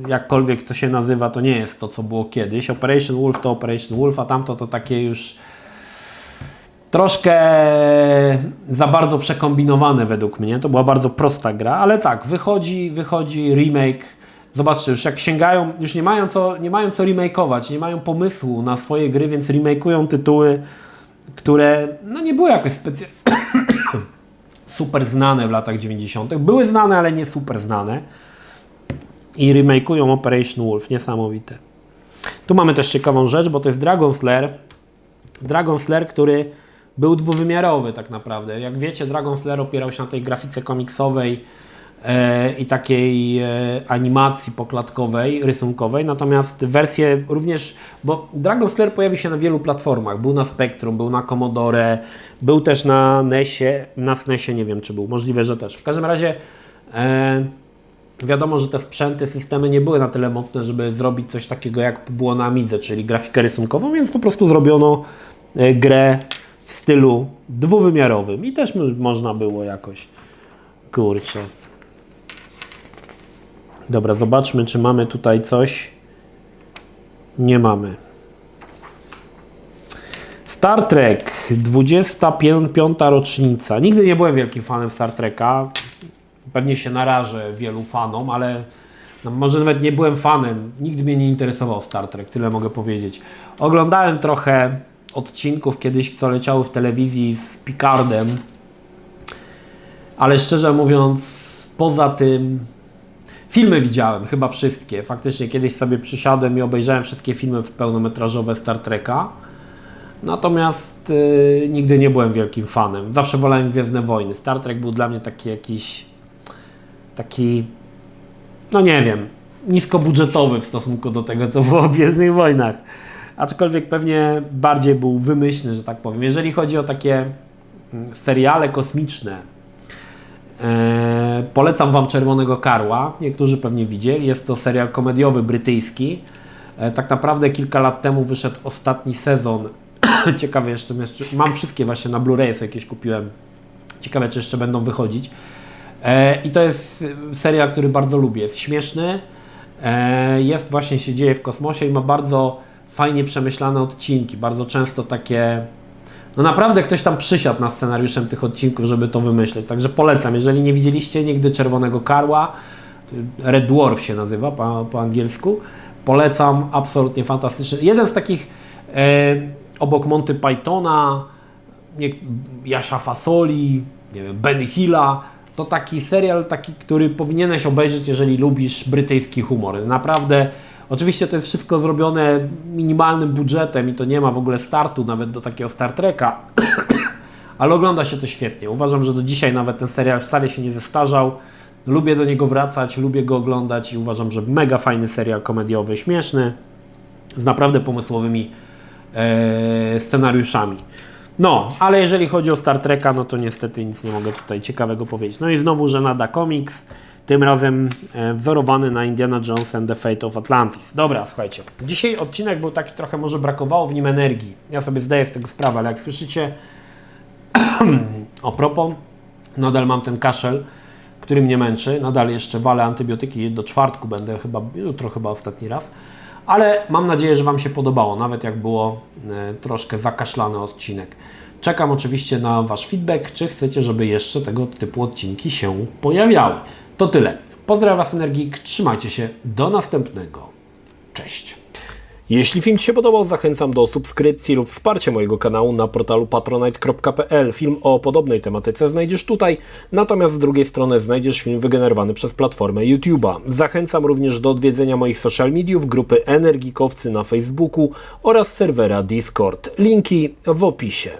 Speaker 1: Jakkolwiek to się nazywa, to nie jest to, co było kiedyś. Operation Wolf to Operation Wolf, a tamto to takie już troszkę za bardzo przekombinowane według mnie. To była bardzo prosta gra, ale tak, wychodzi remake. Zobaczcie, już jak sięgają, już nie mają co remake'ować, nie mają pomysłu na swoje gry, więc remake'ują tytuły, które no nie były jakoś specjalnie super znane w latach 90. Były znane, ale nie super znane. I remake'ują Operation Wolf, niesamowite. Tu mamy też ciekawą rzecz, bo to jest Dragon's Lair. Dragon's Lair, który był dwuwymiarowy tak naprawdę. Jak wiecie, Dragon's Lair opierał się na tej grafice komiksowej i takiej animacji poklatkowej, rysunkowej. Natomiast wersje również, bo Dragon's Lair pojawił się na wielu platformach. Był na Spectrum, był na Commodore, był też na NES-ie. Na SNES-ie nie wiem, czy był. Możliwe, że też. W każdym razie wiadomo, że te sprzęty, systemy nie były na tyle mocne, żeby zrobić coś takiego, jak było na Amidze, czyli grafikę rysunkową, więc po prostu zrobiono grę w stylu dwuwymiarowym i też można było jakoś, kurczę. Dobra, zobaczmy, czy mamy tutaj coś. Nie mamy. Star Trek, 25. rocznica. Nigdy nie byłem wielkim fanem Star Treka. Pewnie się narażę wielu fanom, ale no może nawet nie byłem fanem. Nigdy mnie nie interesował Star Trek, tyle mogę powiedzieć. Oglądałem trochę odcinków kiedyś, co leciały w telewizji z Picardem, ale szczerze mówiąc, poza tym filmy widziałem, chyba wszystkie. Faktycznie kiedyś sobie przysiadłem i obejrzałem wszystkie filmy pełnometrażowe Star Treka. Natomiast nigdy nie byłem wielkim fanem. Zawsze wolałem Gwiezdne Wojny. Star Trek był dla mnie taki, no nie wiem, niskobudżetowy w stosunku do tego, co było w Gwiezdnych Wojnach. Aczkolwiek pewnie bardziej był wymyślny, że tak powiem. Jeżeli chodzi o takie seriale kosmiczne, polecam Wam Czerwonego Karła. Niektórzy pewnie widzieli. Jest to serial komediowy brytyjski. Tak naprawdę kilka lat temu wyszedł ostatni sezon. Ciekawe jeszcze, mam wszystkie właśnie na Blu-ray, jakieś kupiłem. Ciekawe, czy jeszcze będą wychodzić. I to jest serial, który bardzo lubię. Jest śmieszny. Jest właśnie, się dzieje w kosmosie i ma bardzo fajnie przemyślane odcinki. Bardzo często takie... No naprawdę ktoś tam przysiadł nad scenariuszem tych odcinków, żeby to wymyśleć. Także polecam. Jeżeli nie widzieliście nigdy Czerwonego Karła, Red Dwarf się nazywa po angielsku, polecam, absolutnie fantastyczny. Jeden z takich obok Monty Pythona, Jasia Fasoli, nie wiem, Ben Hilla, to taki serial, który powinieneś obejrzeć, jeżeli lubisz brytyjski humor. Naprawdę, oczywiście to jest wszystko zrobione minimalnym budżetem i to nie ma w ogóle startu nawet do takiego Star Treka, ale ogląda się to świetnie. Uważam, że do dzisiaj nawet ten serial wcale się nie zestarzał. Lubię do niego wracać, lubię go oglądać i uważam, że mega fajny serial komediowy, śmieszny, z naprawdę pomysłowymi scenariuszami. No, ale jeżeli chodzi o Star Treka, no to niestety nic nie mogę tutaj ciekawego powiedzieć. No i znowu Żenada Comics, tym razem wzorowany na Indiana Jones and the Fate of Atlantis. Dobra, słuchajcie, dzisiaj odcinek był taki, trochę może brakowało w nim energii. Ja sobie zdaję z tego sprawę, ale jak słyszycie, a propos, nadal mam ten kaszel, który mnie męczy, nadal jeszcze walę antybiotyki, do czwartku będę jutro chyba ostatni raz. Ale mam nadzieję, że Wam się podobało, nawet jak było troszkę zakaszlany odcinek. Czekam oczywiście na Wasz feedback, czy chcecie, żeby jeszcze tego typu odcinki się pojawiały. To tyle. Pozdrawiam Was, Energik, trzymajcie się, do następnego. Cześć. Jeśli film Ci się podobał, zachęcam do subskrypcji lub wsparcia mojego kanału na portalu patronite.pl. Film o podobnej tematyce znajdziesz tutaj, natomiast z drugiej strony znajdziesz film wygenerowany przez platformę YouTube'a. Zachęcam również do odwiedzenia moich social mediów, grupy Energikowcy na Facebooku oraz serwera Discord. Linki w opisie.